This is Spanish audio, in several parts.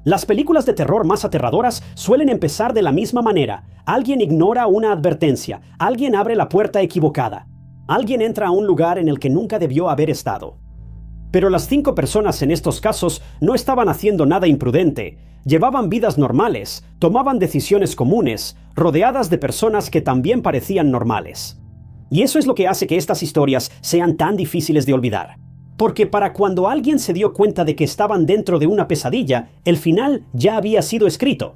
Las películas de terror más aterradoras suelen empezar de la misma manera. Alguien ignora una advertencia, alguien abre la puerta equivocada, alguien entra a un lugar en el que nunca debió haber estado. Pero las 5 personas en estos casos no estaban haciendo nada imprudente. Llevaban vidas normales, tomaban decisiones comunes, rodeadas de personas que también parecían normales. Y eso es lo que hace que estas historias sean tan difíciles de olvidar. Porque para cuando alguien se dio cuenta de que estaban dentro de una pesadilla, el final ya había sido escrito.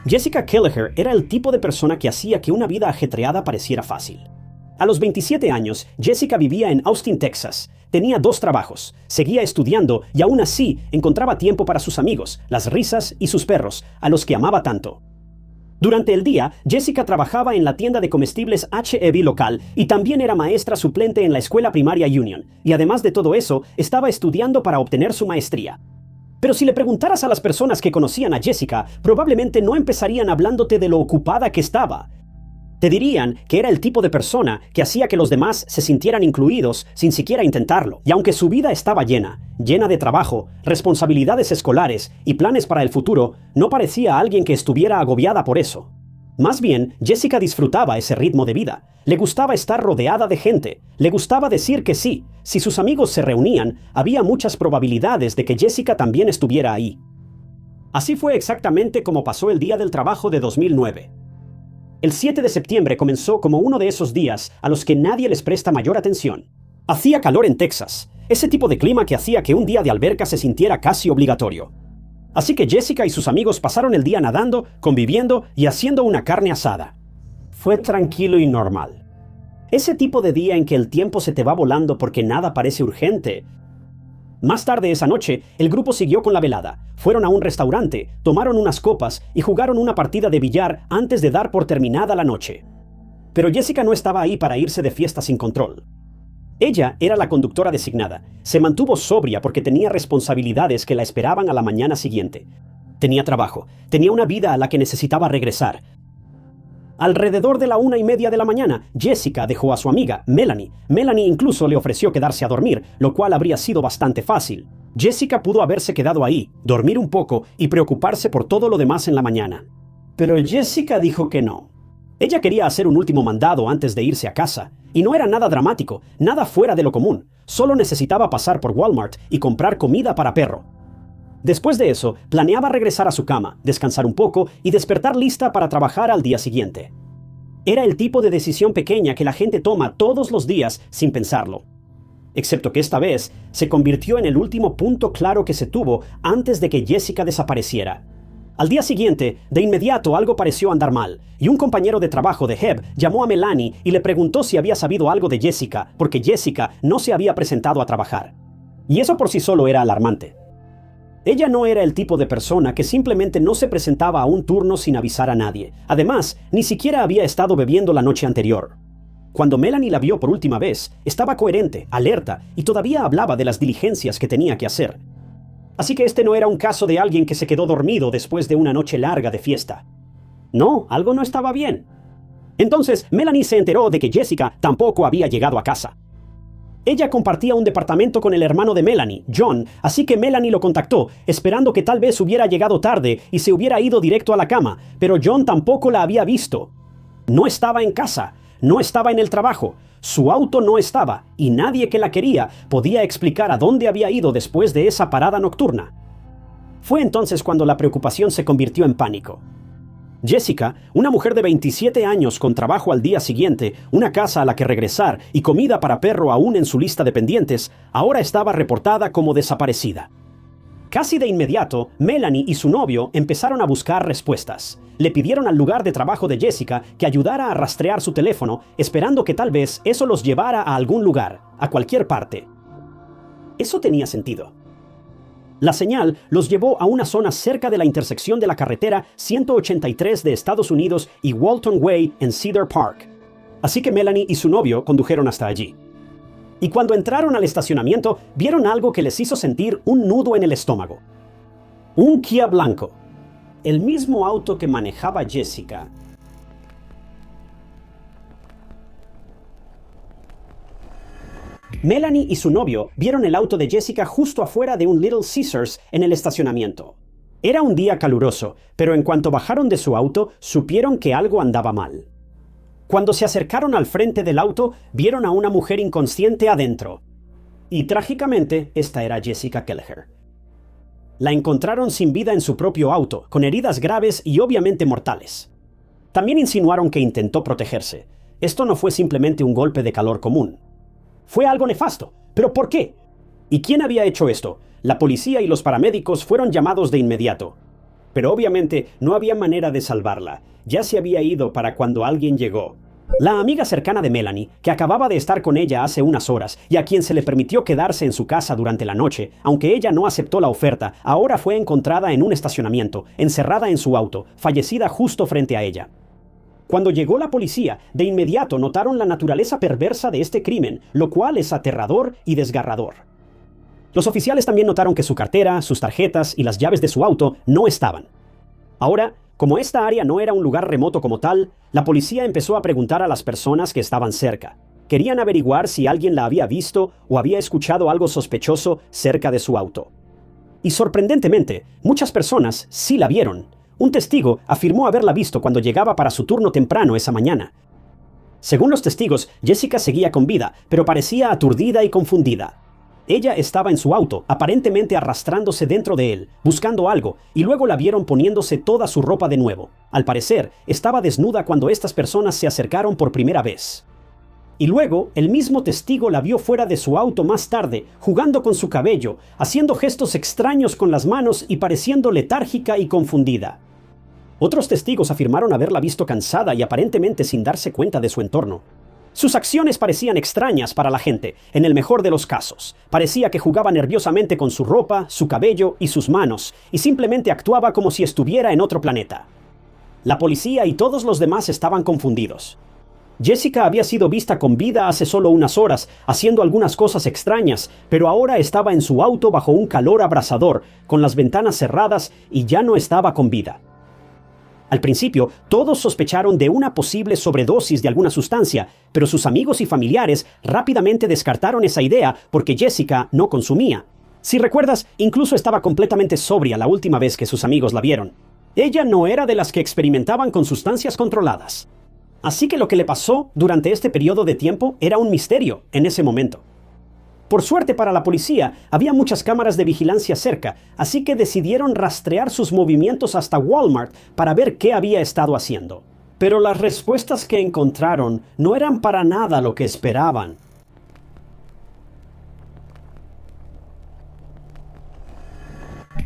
Jessica Kelleher era el tipo de persona que hacía que una vida ajetreada pareciera fácil. A los 27 años, Jessica vivía en Austin, Texas. Tenía 2 trabajos, seguía estudiando y aún así encontraba tiempo para sus amigos, las risas y sus perros, a los que amaba tanto. Durante el día, Jessica trabajaba en la tienda de comestibles H-E-B local y también era maestra suplente en la escuela primaria Union. Y además de todo eso, estaba estudiando para obtener su maestría. Pero si le preguntaras a las personas que conocían a Jessica, probablemente no empezarían hablándote de lo ocupada que estaba. Te dirían que era el tipo de persona que hacía que los demás se sintieran incluidos sin siquiera intentarlo. Y aunque su vida estaba llena de trabajo, responsabilidades escolares y planes para el futuro, no parecía alguien que estuviera agobiada por eso. Más bien, Jessica disfrutaba ese ritmo de vida. Le gustaba estar rodeada de gente. Le gustaba decir que sí. Si sus amigos se reunían, había muchas probabilidades de que Jessica también estuviera ahí. Así fue exactamente como pasó el día del trabajo de 2009. El 7 de septiembre comenzó como uno de esos días a los que nadie les presta mayor atención. Hacía calor en Texas, ese tipo de clima que hacía que un día de alberca se sintiera casi obligatorio. Así que Jessica y sus amigos pasaron el día nadando, conviviendo y haciendo una carne asada. Fue tranquilo y normal. Ese tipo de día en que el tiempo se te va volando porque nada parece urgente. Más tarde esa noche, el grupo siguió con la velada. Fueron a un restaurante, tomaron unas copas y jugaron una partida de billar antes de dar por terminada la noche. Pero Jessica no estaba ahí para irse de fiesta sin control. Ella era la conductora designada. Se mantuvo sobria porque tenía responsabilidades que la esperaban a la mañana siguiente. Tenía trabajo, tenía una vida a la que necesitaba regresar. Alrededor de la 1:30 de la mañana, Jessica dejó a su amiga, Melanie. Melanie incluso le ofreció quedarse a dormir, lo cual habría sido bastante fácil. Jessica pudo haberse quedado ahí, dormir un poco y preocuparse por todo lo demás en la mañana. Pero Jessica dijo que no. Ella quería hacer un último mandado antes de irse a casa. Y no era nada dramático, nada fuera de lo común. Solo necesitaba pasar por Walmart y comprar comida para perro. Después de eso, planeaba regresar a su cama, descansar un poco y despertar lista para trabajar al día siguiente. Era el tipo de decisión pequeña que la gente toma todos los días sin pensarlo. Excepto que esta vez se convirtió en el último punto claro que se tuvo antes de que Jessica desapareciera. Al día siguiente, de inmediato algo pareció andar mal, y un compañero de trabajo de Heb llamó a Melanie y le preguntó si había sabido algo de Jessica, porque Jessica no se había presentado a trabajar. Y eso por sí solo era alarmante. Ella no era el tipo de persona que simplemente no se presentaba a un turno sin avisar a nadie. Además, ni siquiera había estado bebiendo la noche anterior. Cuando Melanie la vio por última vez, estaba coherente, alerta, y todavía hablaba de las diligencias que tenía que hacer. Así que este no era un caso de alguien que se quedó dormido después de una noche larga de fiesta. No, algo no estaba bien. Entonces, Melanie se enteró de que Jessica tampoco había llegado a casa. Ella compartía un departamento con el hermano de Melanie, John, así que Melanie lo contactó, esperando que tal vez hubiera llegado tarde y se hubiera ido directo a la cama, pero John tampoco la había visto. No estaba en casa, no estaba en el trabajo, su auto no estaba, y nadie que la quería podía explicar a dónde había ido después de esa parada nocturna. Fue entonces cuando la preocupación se convirtió en pánico. Jessica, una mujer de 27 años con trabajo al día siguiente, una casa a la que regresar y comida para perro aún en su lista de pendientes, ahora estaba reportada como desaparecida. Casi de inmediato, Melanie y su novio empezaron a buscar respuestas. Le pidieron al lugar de trabajo de Jessica que ayudara a rastrear su teléfono, esperando que tal vez eso los llevara a algún lugar, a cualquier parte. Eso tenía sentido. La señal los llevó a una zona cerca de la intersección de la carretera 183 de Estados Unidos y Walton Way en Cedar Park. Así que Melanie y su novio condujeron hasta allí. Y cuando entraron al estacionamiento, vieron algo que les hizo sentir un nudo en el estómago. Un Kia blanco. El mismo auto que manejaba Jessica. Melanie y su novio vieron el auto de Jessica justo afuera de un Little Caesars en el estacionamiento. Era un día caluroso, pero en cuanto bajaron de su auto, supieron que algo andaba mal. Cuando se acercaron al frente del auto, vieron a una mujer inconsciente adentro. Y trágicamente, esta era Jessica Kelleher. La encontraron sin vida en su propio auto, con heridas graves y obviamente mortales. También insinuaron que intentó protegerse. Esto no fue simplemente un golpe de calor común. Fue algo nefasto. ¿Pero por qué? ¿Y quién había hecho esto? La policía y los paramédicos fueron llamados de inmediato. Pero obviamente no había manera de salvarla. Ya se había ido para cuando alguien llegó. La amiga cercana de Melanie, que acababa de estar con ella hace unas horas y a quien se le permitió quedarse en su casa durante la noche, aunque ella no aceptó la oferta, ahora fue encontrada en un estacionamiento, encerrada en su auto, fallecida justo frente a ella. Cuando llegó la policía, de inmediato notaron la naturaleza perversa de este crimen, lo cual es aterrador y desgarrador. Los oficiales también notaron que su cartera, sus tarjetas y las llaves de su auto no estaban. Ahora, como esta área no era un lugar remoto como tal, la policía empezó a preguntar a las personas que estaban cerca. Querían averiguar si alguien la había visto o había escuchado algo sospechoso cerca de su auto. Y sorprendentemente, muchas personas sí la vieron. Un testigo afirmó haberla visto cuando llegaba para su turno temprano esa mañana. Según los testigos, Jessica seguía con vida, pero parecía aturdida y confundida. Ella estaba en su auto, aparentemente arrastrándose dentro de él, buscando algo, y luego la vieron poniéndose toda su ropa de nuevo. Al parecer, estaba desnuda cuando estas personas se acercaron por primera vez. Y luego, el mismo testigo la vio fuera de su auto más tarde, jugando con su cabello, haciendo gestos extraños con las manos y pareciendo letárgica y confundida. Otros testigos afirmaron haberla visto cansada y aparentemente sin darse cuenta de su entorno. Sus acciones parecían extrañas para la gente, en el mejor de los casos. Parecía que jugaba nerviosamente con su ropa, su cabello y sus manos, y simplemente actuaba como si estuviera en otro planeta. La policía y todos los demás estaban confundidos. Jessica había sido vista con vida hace solo unas horas, haciendo algunas cosas extrañas, pero ahora estaba en su auto bajo un calor abrasador, con las ventanas cerradas y ya no estaba con vida. Al principio, todos sospecharon de una posible sobredosis de alguna sustancia, pero sus amigos y familiares rápidamente descartaron esa idea porque Jessica no consumía. Si recuerdas, incluso estaba completamente sobria la última vez que sus amigos la vieron. Ella no era de las que experimentaban con sustancias controladas. Así que lo que le pasó durante este periodo de tiempo era un misterio en ese momento. Por suerte para la policía, había muchas cámaras de vigilancia cerca, así que decidieron rastrear sus movimientos hasta Walmart para ver qué había estado haciendo. Pero las respuestas que encontraron no eran para nada lo que esperaban.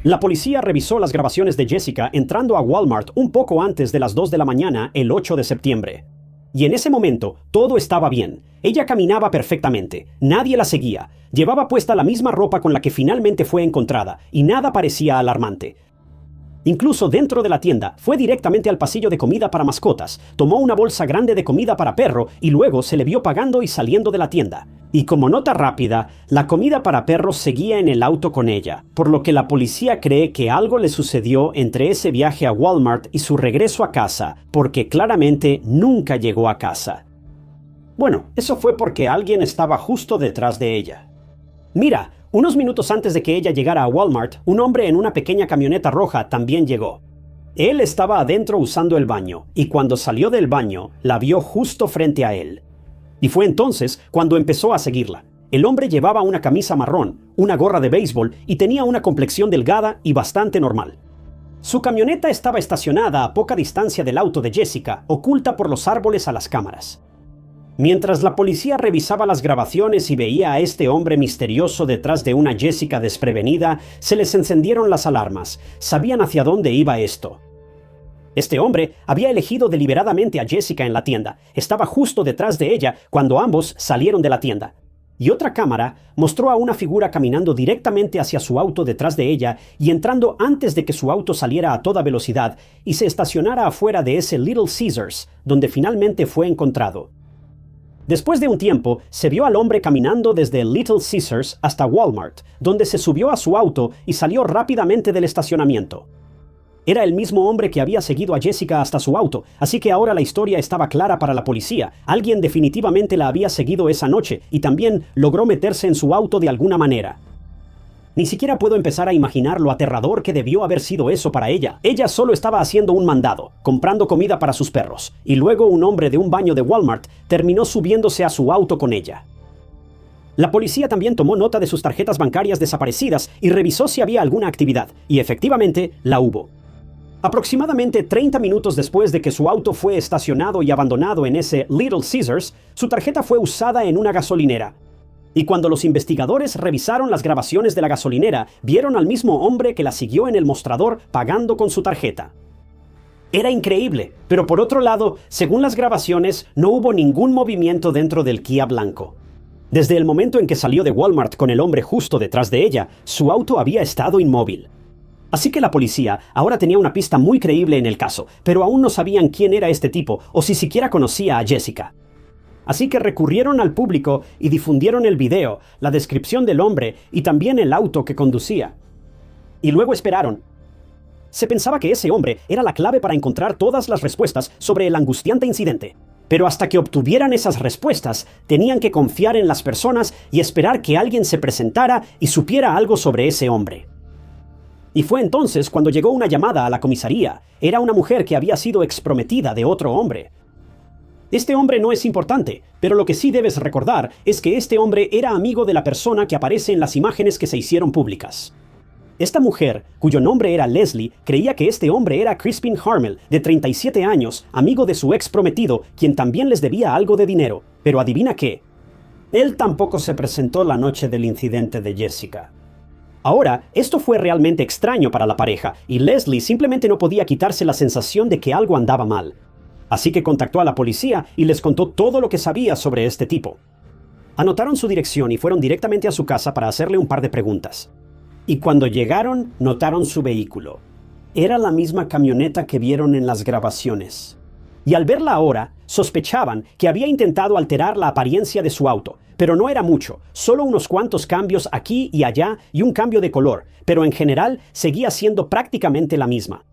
La policía revisó las grabaciones de Jessica entrando a Walmart un poco antes de las 2 de la mañana el 8 de septiembre. Y en ese momento, todo estaba bien. Ella caminaba perfectamente, nadie la seguía, llevaba puesta la misma ropa con la que finalmente fue encontrada, y nada parecía alarmante. Incluso dentro de la tienda, fue directamente al pasillo de comida para mascotas, tomó una bolsa grande de comida para perro y luego se le vio pagando y saliendo de la tienda. Y como nota rápida, la comida para perros seguía en el auto con ella, por lo que la policía cree que algo le sucedió entre ese viaje a Walmart y su regreso a casa, porque claramente nunca llegó a casa. Bueno, eso fue porque alguien estaba justo detrás de ella. Mira, unos minutos antes de que ella llegara a Walmart, un hombre en una pequeña camioneta roja también llegó. Él estaba adentro usando el baño, y cuando salió del baño, la vio justo frente a él. Y fue entonces cuando empezó a seguirla. El hombre llevaba una camisa marrón, una gorra de béisbol y tenía una complexión delgada y bastante normal. Su camioneta estaba estacionada a poca distancia del auto de Jessica, oculta por los árboles a las cámaras. Mientras la policía revisaba las grabaciones y veía a este hombre misterioso detrás de una Jessica desprevenida, se les encendieron las alarmas. Sabían hacia dónde iba esto. Este hombre había elegido deliberadamente a Jessica en la tienda. Estaba justo detrás de ella cuando ambos salieron de la tienda. Y otra cámara mostró a una figura caminando directamente hacia su auto detrás de ella y entrando antes de que su auto saliera a toda velocidad y se estacionara afuera de ese Little Caesars, donde finalmente fue encontrado. Después de un tiempo, se vio al hombre caminando desde el Little Caesars hasta Walmart, donde se subió a su auto y salió rápidamente del estacionamiento. Era el mismo hombre que había seguido a Jessica hasta su auto, así que ahora la historia estaba clara para la policía. Alguien definitivamente la había seguido esa noche y también logró meterse en su auto de alguna manera. Ni siquiera puedo empezar a imaginar lo aterrador que debió haber sido eso para ella. Ella solo estaba haciendo un mandado, comprando comida para sus perros, y luego un hombre de un baño de Walmart terminó subiéndose a su auto con ella. La policía también tomó nota de sus tarjetas bancarias desaparecidas y revisó si había alguna actividad, y efectivamente la hubo. Aproximadamente 30 minutos después de que su auto fue estacionado y abandonado en ese Little Caesars, su tarjeta fue usada en una gasolinera. Y cuando los investigadores revisaron las grabaciones de la gasolinera, vieron al mismo hombre que la siguió en el mostrador pagando con su tarjeta. Era increíble, pero por otro lado, según las grabaciones, no hubo ningún movimiento dentro del Kia blanco. Desde el momento en que salió de Walmart con el hombre justo detrás de ella, su auto había estado inmóvil. Así que la policía ahora tenía una pista muy creíble en el caso, pero aún no sabían quién era este tipo o si siquiera conocía a Jessica. Así que recurrieron al público y difundieron el video, la descripción del hombre y también el auto que conducía. Y luego esperaron. Se pensaba que ese hombre era la clave para encontrar todas las respuestas sobre el angustiante incidente. Pero hasta que obtuvieran esas respuestas, tenían que confiar en las personas y esperar que alguien se presentara y supiera algo sobre ese hombre. Y fue entonces cuando llegó una llamada a la comisaría. Era una mujer que había sido exprometida de otro hombre. Este hombre no es importante, pero lo que sí debes recordar es que este hombre era amigo de la persona que aparece en las imágenes que se hicieron públicas. Esta mujer, cuyo nombre era Leslie, creía que este hombre era Crispin Harmel, de 37 años, amigo de su ex prometido, quien también les debía algo de dinero. Pero adivina qué. Él tampoco se presentó la noche del incidente de Jessica. Ahora, esto fue realmente extraño para la pareja, y Leslie simplemente no podía quitarse la sensación de que algo andaba mal. Así que contactó a la policía y les contó todo lo que sabía sobre este tipo. Anotaron su dirección y fueron directamente a su casa para hacerle un par de preguntas. Y cuando llegaron, notaron su vehículo. Era la misma camioneta que vieron en las grabaciones. Y al verla ahora, sospechaban que había intentado alterar la apariencia de su auto, pero no era mucho, solo unos cuantos cambios aquí y allá y un cambio de color, pero en general seguía siendo prácticamente la misma.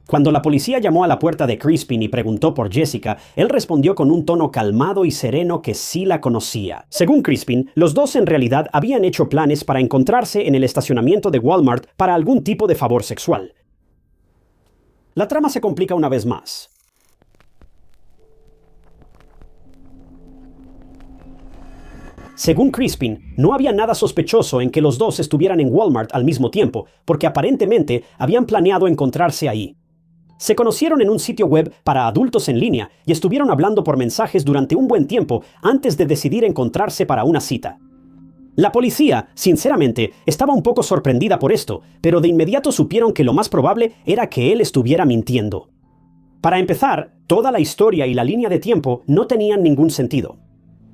Cuando la policía llamó a la puerta de Crispin y preguntó por Jessica, él respondió con un tono calmado y sereno que sí la conocía. Según Crispin, los dos en realidad habían hecho planes para encontrarse en el estacionamiento de Walmart para algún tipo de favor sexual. La trama se complica una vez más. Según Crispin, no había nada sospechoso en que los dos estuvieran en Walmart al mismo tiempo, porque aparentemente habían planeado encontrarse ahí. Se conocieron en un sitio web para adultos en línea y estuvieron hablando por mensajes durante un buen tiempo antes de decidir encontrarse para una cita. La policía, sinceramente, estaba un poco sorprendida por esto, pero de inmediato supieron que lo más probable era que él estuviera mintiendo. Para empezar, toda la historia y la línea de tiempo no tenían ningún sentido.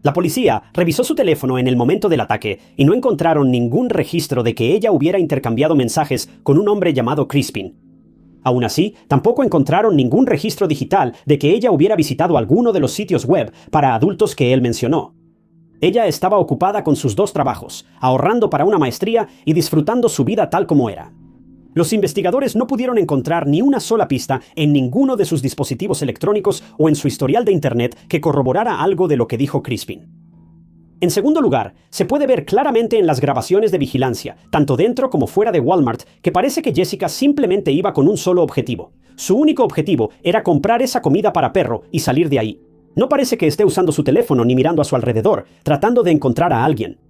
La policía revisó su teléfono en el momento del ataque y no encontraron ningún registro de que ella hubiera intercambiado mensajes con un hombre llamado Crispin. Aún así, tampoco encontraron ningún registro digital de que ella hubiera visitado alguno de los sitios web para adultos que él mencionó. Ella estaba ocupada con sus dos trabajos, ahorrando para una maestría y disfrutando su vida tal como era. Los investigadores no pudieron encontrar ni una sola pista en ninguno de sus dispositivos electrónicos o en su historial de Internet que corroborara algo de lo que dijo Crispin. En segundo lugar, se puede ver claramente en las grabaciones de vigilancia, tanto dentro como fuera de Walmart, que parece que Jessica simplemente iba con un solo objetivo. Su único objetivo era comprar esa comida para perro y salir de ahí. No parece que esté usando su teléfono ni mirando a su alrededor, tratando de encontrar a alguien.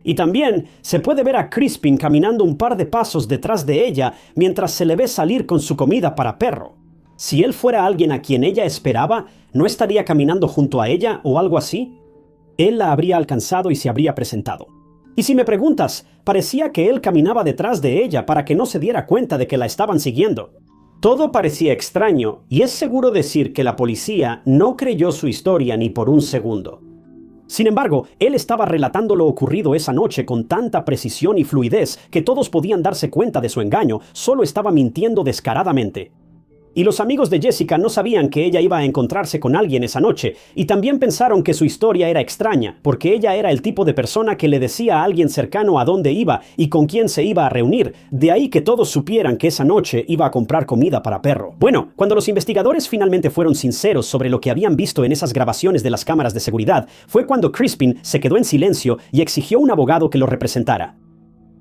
Y también se puede ver a Crispin caminando un par de pasos detrás de ella mientras se le ve salir con su comida para perro. Si él fuera alguien a quien ella esperaba, ¿no estaría caminando junto a ella o algo así? Él la habría alcanzado y se habría presentado. Y si me preguntas, parecía que él caminaba detrás de ella para que no se diera cuenta de que la estaban siguiendo. Todo parecía extraño, y es seguro decir que la policía no creyó su historia ni por un segundo. Sin embargo, él estaba relatando lo ocurrido esa noche con tanta precisión y fluidez que todos podían darse cuenta de su engaño, solo estaba mintiendo descaradamente. Y los amigos de Jessica no sabían que ella iba a encontrarse con alguien esa noche, y también pensaron que su historia era extraña, porque ella era el tipo de persona que le decía a alguien cercano a dónde iba y con quién se iba a reunir, de ahí que todos supieran que esa noche iba a comprar comida para perro. Bueno, cuando los investigadores finalmente fueron sinceros sobre lo que habían visto en esas grabaciones de las cámaras de seguridad, fue cuando Crispin se quedó en silencio y exigió un abogado que lo representara.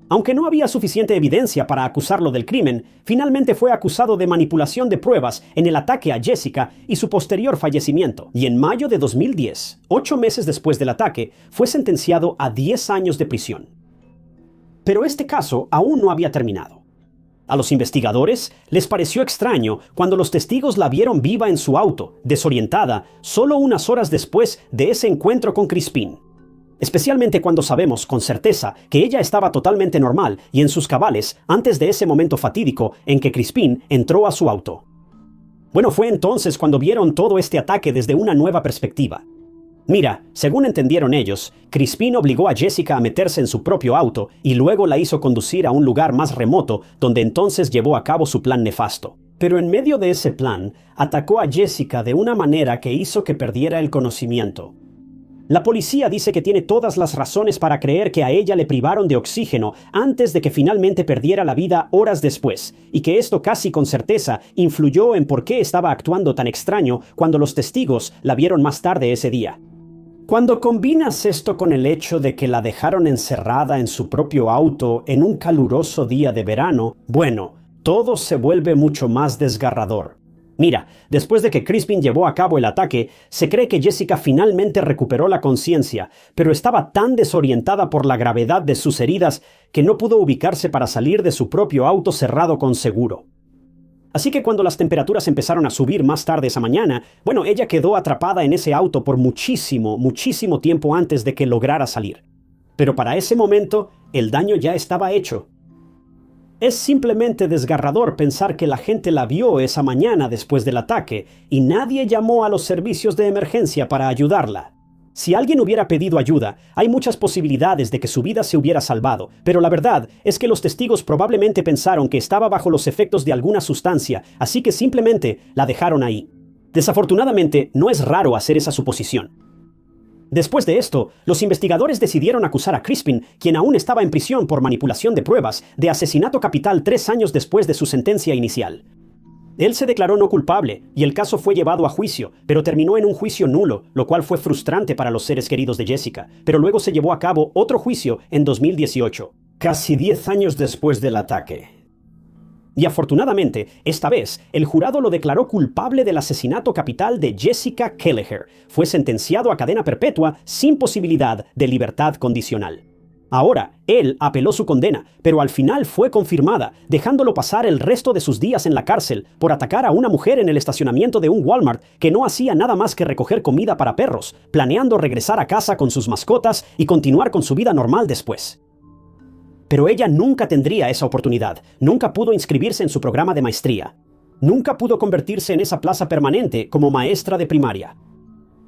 Aunque no había suficiente evidencia para acusarlo del crimen, finalmente fue acusado de manipulación de pruebas en el ataque a Jessica y su posterior fallecimiento. Y en mayo de 2010, 8 meses después del ataque, fue sentenciado a 10 años de prisión. Pero este caso aún no había terminado. A los investigadores les pareció extraño cuando los testigos la vieron viva en su auto, desorientada, solo unas horas después de ese encuentro con Crispin. Especialmente cuando sabemos con certeza que ella estaba totalmente normal y en sus cabales antes de ese momento fatídico en que Crispin entró a su auto. Bueno, fue entonces cuando vieron todo este ataque desde una nueva perspectiva. Mira, según entendieron ellos, Crispin obligó a Jessica a meterse en su propio auto y luego la hizo conducir a un lugar más remoto donde entonces llevó a cabo su plan nefasto. Pero en medio de ese plan, atacó a Jessica de una manera que hizo que perdiera el conocimiento. La policía dice que tiene todas las razones para creer que a ella le privaron de oxígeno antes de que finalmente perdiera la vida horas después, y que esto casi con certeza influyó en por qué estaba actuando tan extraño cuando los testigos la vieron más tarde ese día. Cuando combinas esto con el hecho de que la dejaron encerrada en su propio auto en un caluroso día de verano, bueno, todo se vuelve mucho más desgarrador. Mira, después de que Crispin llevó a cabo el ataque, se cree que Jessica finalmente recuperó la conciencia, pero estaba tan desorientada por la gravedad de sus heridas que no pudo ubicarse para salir de su propio auto cerrado con seguro. Así que cuando las temperaturas empezaron a subir más tarde esa mañana, bueno, ella quedó atrapada en ese auto por muchísimo tiempo antes de que lograra salir. Pero para ese momento, el daño ya estaba hecho. Es simplemente desgarrador pensar que la gente la vio esa mañana después del ataque y nadie llamó a los servicios de emergencia para ayudarla. Si alguien hubiera pedido ayuda, hay muchas posibilidades de que su vida se hubiera salvado, pero la verdad es que los testigos probablemente pensaron que estaba bajo los efectos de alguna sustancia, así que simplemente la dejaron ahí. Desafortunadamente, no es raro hacer esa suposición. Después de esto, los investigadores decidieron acusar a Crispin, quien aún estaba en prisión por manipulación de pruebas, de asesinato capital 3 años después de su sentencia inicial. Él se declaró no culpable y el caso fue llevado a juicio, pero terminó en un juicio nulo, lo cual fue frustrante para los seres queridos de Jessica, pero luego se llevó a cabo otro juicio en 2018, casi 10 años después del ataque. Y afortunadamente, esta vez, el jurado lo declaró culpable del asesinato capital de Jessica Kelleher. Fue sentenciado a cadena perpetua sin posibilidad de libertad condicional. Ahora, él apeló su condena, pero al final fue confirmada, dejándolo pasar el resto de sus días en la cárcel por atacar a una mujer en el estacionamiento de un Walmart que no hacía nada más que recoger comida para perros, planeando regresar a casa con sus mascotas y continuar con su vida normal después. Pero ella nunca tendría esa oportunidad, nunca pudo inscribirse en su programa de maestría, nunca pudo convertirse en esa plaza permanente como maestra de primaria.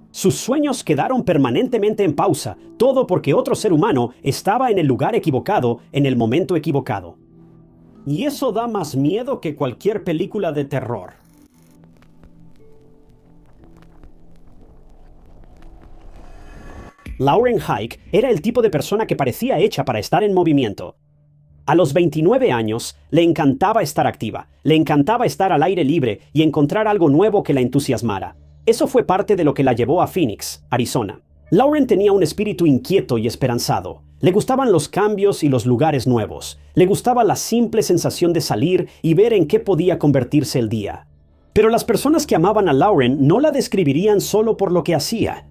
Sus sueños quedaron permanentemente en pausa, todo porque otro ser humano estaba en el lugar equivocado en el momento equivocado. Y eso da más miedo que cualquier película de terror. Lauren Hike era el tipo de persona que parecía hecha para estar en movimiento. A los 29 años, le encantaba estar activa, le encantaba estar al aire libre y encontrar algo nuevo que la entusiasmara. Eso fue parte de lo que la llevó a Phoenix, Arizona. Lauren tenía un espíritu inquieto y esperanzado. Le gustaban los cambios y los lugares nuevos. Le gustaba la simple sensación de salir y ver en qué podía convertirse el día. Pero las personas que amaban a Lauren no la describirían solo por lo que hacía.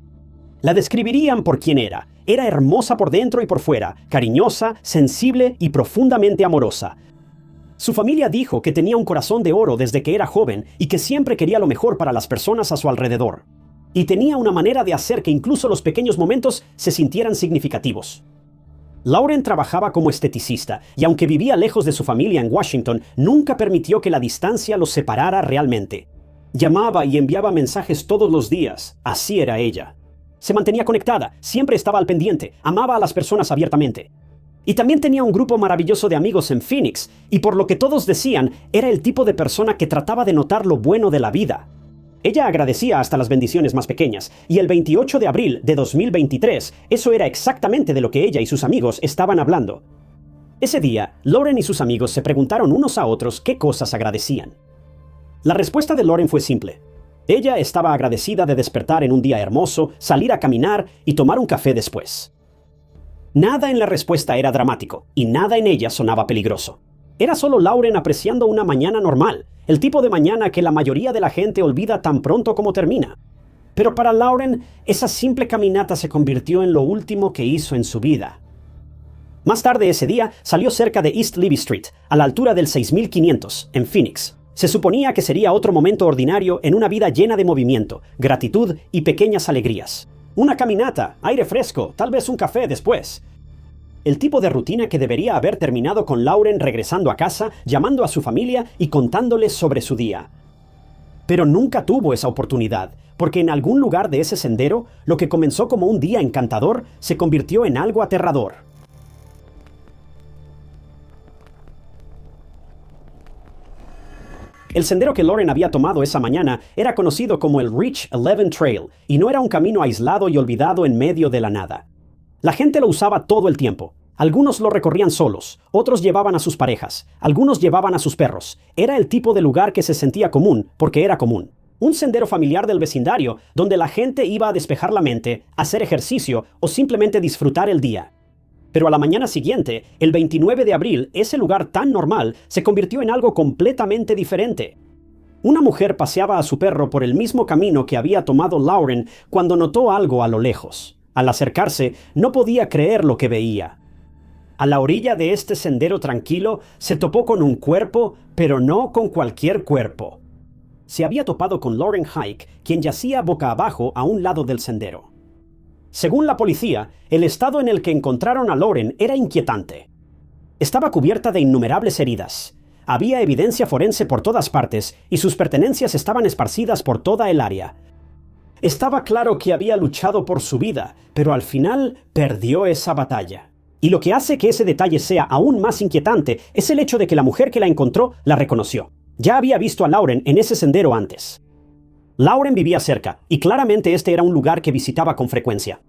La describirían por quién era. Era hermosa por dentro y por fuera, cariñosa, sensible y profundamente amorosa. Su familia dijo que tenía un corazón de oro desde que era joven y que siempre quería lo mejor para las personas a su alrededor. Y tenía una manera de hacer que incluso los pequeños momentos se sintieran significativos. Lauren trabajaba como esteticista y aunque vivía lejos de su familia en Washington, nunca permitió que la distancia los separara realmente. Llamaba y enviaba mensajes todos los días. Así era ella. Se mantenía conectada, siempre estaba al pendiente, amaba a las personas abiertamente. Y también tenía un grupo maravilloso de amigos en Phoenix, y por lo que todos decían, era el tipo de persona que trataba de notar lo bueno de la vida. Ella agradecía hasta las bendiciones más pequeñas, y el 28 de abril de 2023, eso era exactamente de lo que ella y sus amigos estaban hablando. Ese día, Lauren y sus amigos se preguntaron unos a otros qué cosas agradecían. La respuesta de Lauren fue simple. Ella estaba agradecida de despertar en un día hermoso, salir a caminar y tomar un café después. Nada en la respuesta era dramático, y nada en ella sonaba peligroso. Era solo Lauren apreciando una mañana normal, el tipo de mañana que la mayoría de la gente olvida tan pronto como termina. Pero para Lauren, esa simple caminata se convirtió en lo último que hizo en su vida. Más tarde ese día, salió cerca de East Levy Street, a la altura del 6500, en Phoenix. Se suponía que sería otro momento ordinario en una vida llena de movimiento, gratitud y pequeñas alegrías. Una caminata, aire fresco, tal vez un café después. El tipo de rutina que debería haber terminado con Lauren regresando a casa, llamando a su familia y contándoles sobre su día. Pero nunca tuvo esa oportunidad, porque en algún lugar de ese sendero, lo que comenzó como un día encantador se convirtió en algo aterrador. El sendero que Lauren había tomado esa mañana era conocido como el Reach 11 Trail, y no era un camino aislado y olvidado en medio de la nada. La gente lo usaba todo el tiempo. Algunos lo recorrían solos, otros llevaban a sus parejas, algunos llevaban a sus perros. Era el tipo de lugar que se sentía común, porque era común. Un sendero familiar del vecindario, donde la gente iba a despejar la mente, hacer ejercicio o simplemente disfrutar el día. Pero a la mañana siguiente, el 29 de abril, ese lugar tan normal se convirtió en algo completamente diferente. Una mujer paseaba a su perro por el mismo camino que había tomado Lauren cuando notó algo a lo lejos. Al acercarse, no podía creer lo que veía. A la orilla de este sendero tranquilo, se topó con un cuerpo, pero no con cualquier cuerpo. Se había topado con Lauren Hike, quien yacía boca abajo a un lado del sendero. Según la policía, el estado en el que encontraron a Lauren era inquietante. Estaba cubierta de innumerables heridas. Había evidencia forense por todas partes y sus pertenencias estaban esparcidas por toda el área. Estaba claro que había luchado por su vida, pero al final perdió esa batalla. Y lo que hace que ese detalle sea aún más inquietante es el hecho de que la mujer que la encontró la reconoció. Ya había visto a Lauren en ese sendero antes. Lauren vivía cerca, y claramente este era un lugar que visitaba con frecuencia.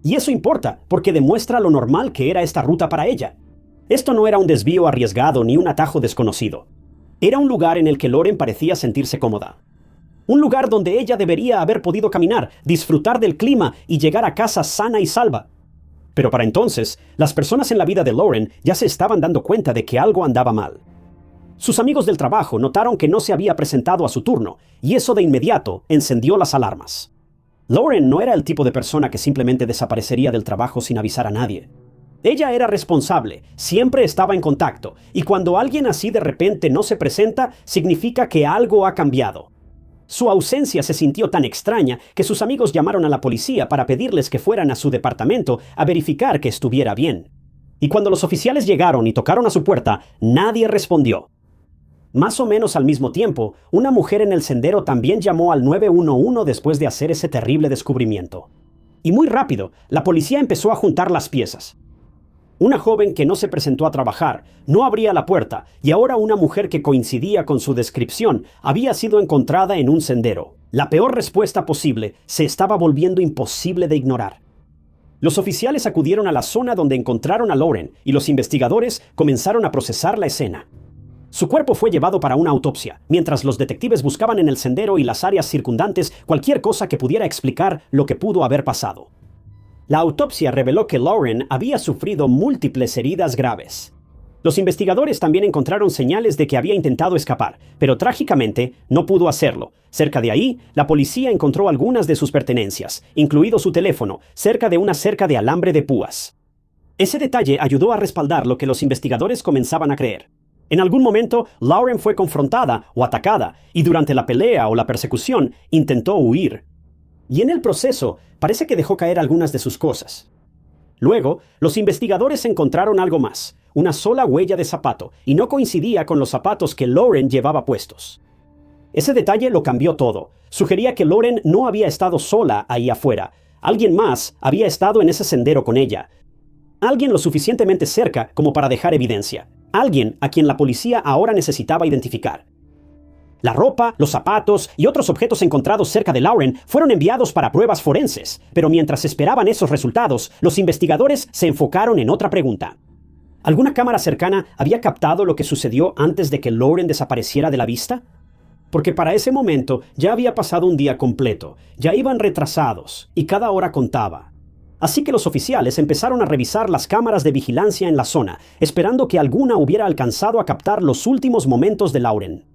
Y eso importa, porque demuestra lo normal que era esta ruta para ella. Esto no era un desvío arriesgado ni un atajo desconocido. Era un lugar en el que Lauren parecía sentirse cómoda. Un lugar donde ella debería haber podido caminar, disfrutar del clima y llegar a casa sana y salva. Pero para entonces, las personas en la vida de Lauren ya se estaban dando cuenta de que algo andaba mal. Sus amigos del trabajo notaron que no se había presentado a su turno, y eso de inmediato encendió las alarmas. Lauren no era el tipo de persona que simplemente desaparecería del trabajo sin avisar a nadie. Ella era responsable, siempre estaba en contacto, y cuando alguien así de repente no se presenta, significa que algo ha cambiado. Su ausencia se sintió tan extraña que sus amigos llamaron a la policía para pedirles que fueran a su departamento a verificar que estuviera bien. Y cuando los oficiales llegaron y tocaron a su puerta, nadie respondió. Más o menos al mismo tiempo, una mujer en el sendero también llamó al 911 después de hacer ese terrible descubrimiento. Y muy rápido, la policía empezó a juntar las piezas. Una joven que no se presentó a trabajar, no abría la puerta, y ahora una mujer que coincidía con su descripción había sido encontrada en un sendero. La peor respuesta posible se estaba volviendo imposible de ignorar. Los oficiales acudieron a la zona donde encontraron a Lauren, y los investigadores comenzaron a procesar la escena. Su cuerpo fue llevado para una autopsia, mientras los detectives buscaban en el sendero y las áreas circundantes cualquier cosa que pudiera explicar lo que pudo haber pasado. La autopsia reveló que Lauren había sufrido múltiples heridas graves. Los investigadores también encontraron señales de que había intentado escapar, pero trágicamente no pudo hacerlo. Cerca de ahí, la policía encontró algunas de sus pertenencias, incluido su teléfono, cerca de una cerca de alambre de púas. Ese detalle ayudó a respaldar lo que los investigadores comenzaban a creer. En algún momento, Lauren fue confrontada o atacada, y durante la pelea o la persecución intentó huir. Y en el proceso, parece que dejó caer algunas de sus cosas. Luego, los investigadores encontraron algo más, una sola huella de zapato, y no coincidía con los zapatos que Lauren llevaba puestos. Ese detalle lo cambió todo. Sugería que Lauren no había estado sola ahí afuera. Alguien más había estado en ese sendero con ella. Alguien lo suficientemente cerca como para dejar evidencia. Alguien a quien la policía ahora necesitaba identificar. La ropa, los zapatos y otros objetos encontrados cerca de Lauren fueron enviados para pruebas forenses, pero mientras esperaban esos resultados, los investigadores se enfocaron en otra pregunta. ¿Alguna cámara cercana había captado lo que sucedió antes de que Lauren desapareciera de la vista? Porque para ese momento ya había pasado un día completo, ya iban retrasados y cada hora contaba. Así que los oficiales empezaron a revisar las cámaras de vigilancia en la zona, esperando que alguna hubiera alcanzado a captar los últimos momentos de Lauren.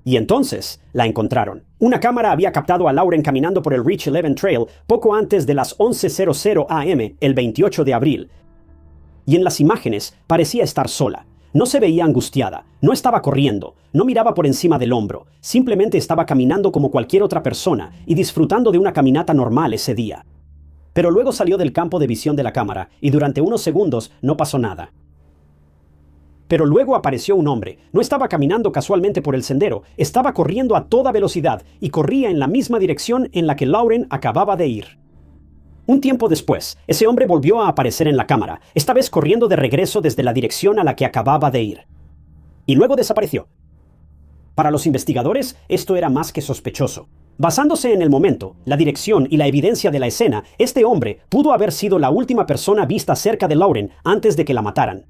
Y entonces la encontraron. Una cámara había captado a Lauren caminando por el Reach 11 Trail poco antes de las 11:00 am el 28 de abril. Y en las imágenes parecía estar sola. No se veía angustiada, no estaba corriendo, no miraba por encima del hombro, simplemente estaba caminando como cualquier otra persona y disfrutando de una caminata normal ese día. Pero luego salió del campo de visión de la cámara y durante unos segundos no pasó nada. Pero luego apareció un hombre. No estaba caminando casualmente por el sendero, estaba corriendo a toda velocidad y corría en la misma dirección en la que Lauren acababa de ir. Un tiempo después, ese hombre volvió a aparecer en la cámara, esta vez corriendo de regreso desde la dirección a la que acababa de ir. Y luego desapareció. Para los investigadores, esto era más que sospechoso. Basándose en el momento, la dirección y la evidencia de la escena, este hombre pudo haber sido la última persona vista cerca de Lauren antes de que la mataran.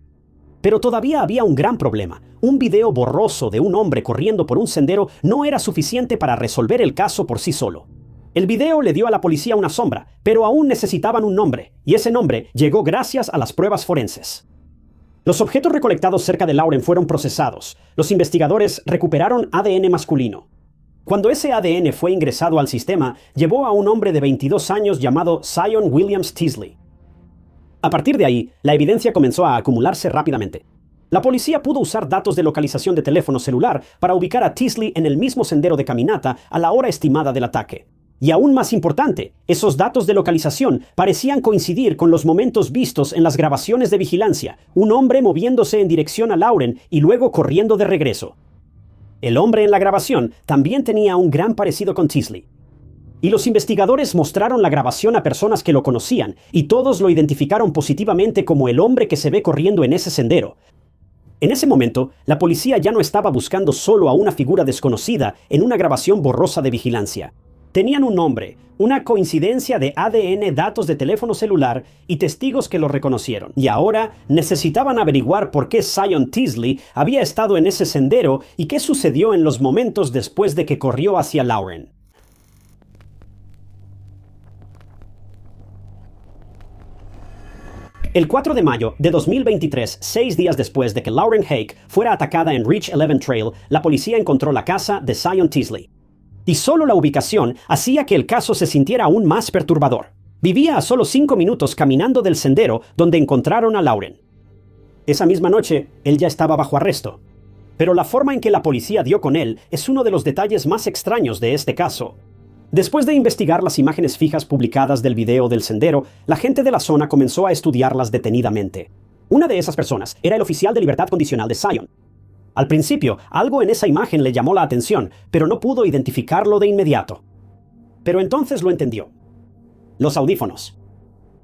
Pero todavía había un gran problema. Un video borroso de un hombre corriendo por un sendero no era suficiente para resolver el caso por sí solo. El video le dio a la policía una sombra, pero aún necesitaban un nombre, y ese nombre llegó gracias a las pruebas forenses. Los objetos recolectados cerca de Lauren fueron procesados. Los investigadores recuperaron ADN masculino. Cuando ese ADN fue ingresado al sistema, llevó a un hombre de 22 años llamado Zion Williams Teasley. A partir de ahí, la evidencia comenzó a acumularse rápidamente. La policía pudo usar datos de localización de teléfono celular para ubicar a Teasley en el mismo sendero de caminata a la hora estimada del ataque. Y aún más importante, esos datos de localización parecían coincidir con los momentos vistos en las grabaciones de vigilancia, un hombre moviéndose en dirección a Lauren y luego corriendo de regreso. El hombre en la grabación también tenía un gran parecido con Teasley. Y los investigadores mostraron la grabación a personas que lo conocían, y todos lo identificaron positivamente como el hombre que se ve corriendo en ese sendero. En ese momento, la policía ya no estaba buscando solo a una figura desconocida en una grabación borrosa de vigilancia. Tenían un nombre, una coincidencia de ADN, datos de teléfono celular y testigos que lo reconocieron. Y ahora necesitaban averiguar por qué Zion Teasley había estado en ese sendero y qué sucedió en los momentos después de que corrió hacia Lauren. El 4 de mayo de 2023, 6 días después de que Lauren Hake fuera atacada en Reach 11 Trail, la policía encontró la casa de Zion Teasley. Y solo la ubicación hacía que el caso se sintiera aún más perturbador. Vivía a solo 5 minutos caminando del sendero donde encontraron a Lauren. Esa misma noche, él ya estaba bajo arresto. Pero la forma en que la policía dio con él es uno de los detalles más extraños de este caso. Después de investigar las imágenes fijas publicadas del video del sendero, la gente de la zona comenzó a estudiarlas detenidamente. Una de esas personas era el oficial de libertad condicional de Zion. Al principio, algo en esa imagen le llamó la atención, pero no pudo identificarlo de inmediato. Pero entonces lo entendió. Los audífonos.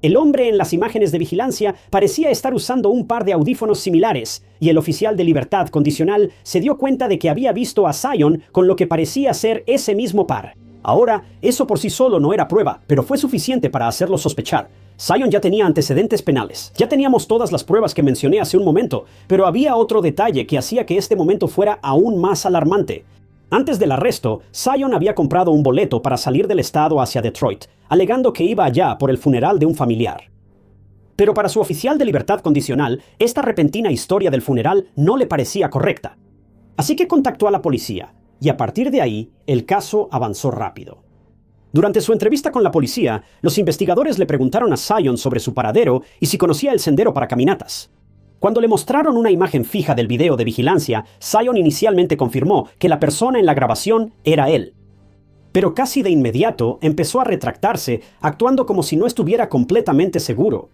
El hombre en las imágenes de vigilancia parecía estar usando un par de audífonos similares, y el oficial de libertad condicional se dio cuenta de que había visto a Zion con lo que parecía ser ese mismo par. Ahora, eso por sí solo no era prueba, pero fue suficiente para hacerlo sospechar. Zion ya tenía antecedentes penales. Ya teníamos todas las pruebas que mencioné hace un momento, pero había otro detalle que hacía que este momento fuera aún más alarmante. Antes del arresto, Zion había comprado un boleto para salir del estado hacia Detroit, alegando que iba allá por el funeral de un familiar. Pero para su oficial de libertad condicional, esta repentina historia del funeral no le parecía correcta. Así que contactó a la policía, y a partir de ahí, el caso avanzó rápido. Durante su entrevista con la policía, los investigadores le preguntaron a Zion sobre su paradero y si conocía el sendero para caminatas. Cuando le mostraron una imagen fija del video de vigilancia, Zion inicialmente confirmó que la persona en la grabación era él. Pero casi de inmediato empezó a retractarse, actuando como si no estuviera completamente seguro.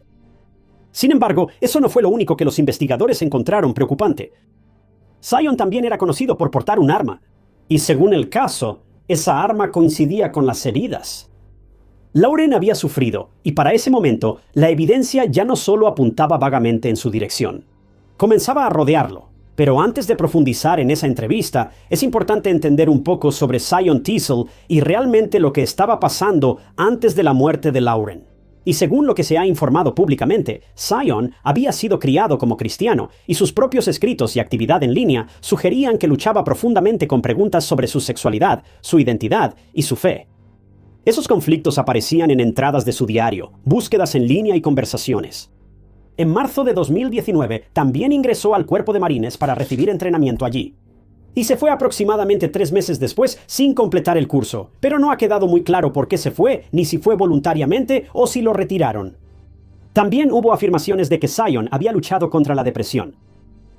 Sin embargo, eso no fue lo único que los investigadores encontraron preocupante. Zion también era conocido por portar un arma, y según el caso, esa arma coincidía con las heridas. Lauren había sufrido, y para ese momento, la evidencia ya no solo apuntaba vagamente en su dirección. Comenzaba a rodearlo. Pero antes de profundizar en esa entrevista, es importante entender un poco sobre Zion Teasle y realmente lo que estaba pasando antes de la muerte de Lauren. Y según lo que se ha informado públicamente, Zion había sido criado como cristiano, y sus propios escritos y actividad en línea sugerían que luchaba profundamente con preguntas sobre su sexualidad, su identidad y su fe. Esos conflictos aparecían en entradas de su diario, búsquedas en línea y conversaciones. En marzo de 2019, también ingresó al Cuerpo de Marines para recibir entrenamiento allí. Y se fue aproximadamente 3 meses después sin completar el curso, pero no ha quedado muy claro por qué se fue, ni si fue voluntariamente o si lo retiraron. También hubo afirmaciones de que Zion había luchado contra la depresión.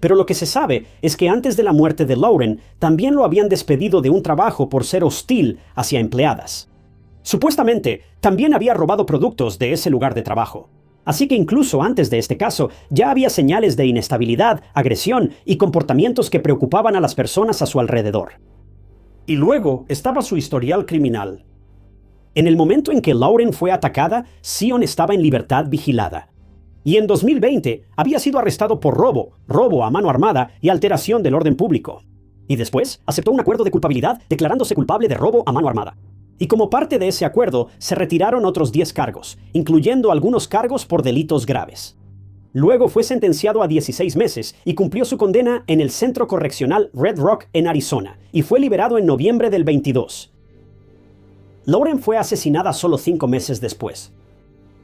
Pero lo que se sabe es que antes de la muerte de Lauren, también lo habían despedido de un trabajo por ser hostil hacia empleadas. Supuestamente, también había robado productos de ese lugar de trabajo. Así que incluso antes de este caso, ya había señales de inestabilidad, agresión y comportamientos que preocupaban a las personas a su alrededor. Y luego estaba su historial criminal. En el momento en que Lauren fue atacada, Zion estaba en libertad vigilada. Y en 2020 había sido arrestado por robo a mano armada y alteración del orden público. Y después aceptó un acuerdo de culpabilidad declarándose culpable de robo a mano armada. Y como parte de ese acuerdo, se retiraron otros 10 cargos, incluyendo algunos cargos por delitos graves. Luego fue sentenciado a 16 meses y cumplió su condena en el Centro Correccional Red Rock en Arizona, y fue liberado en noviembre del 22. Lauren fue asesinada solo 5 meses después.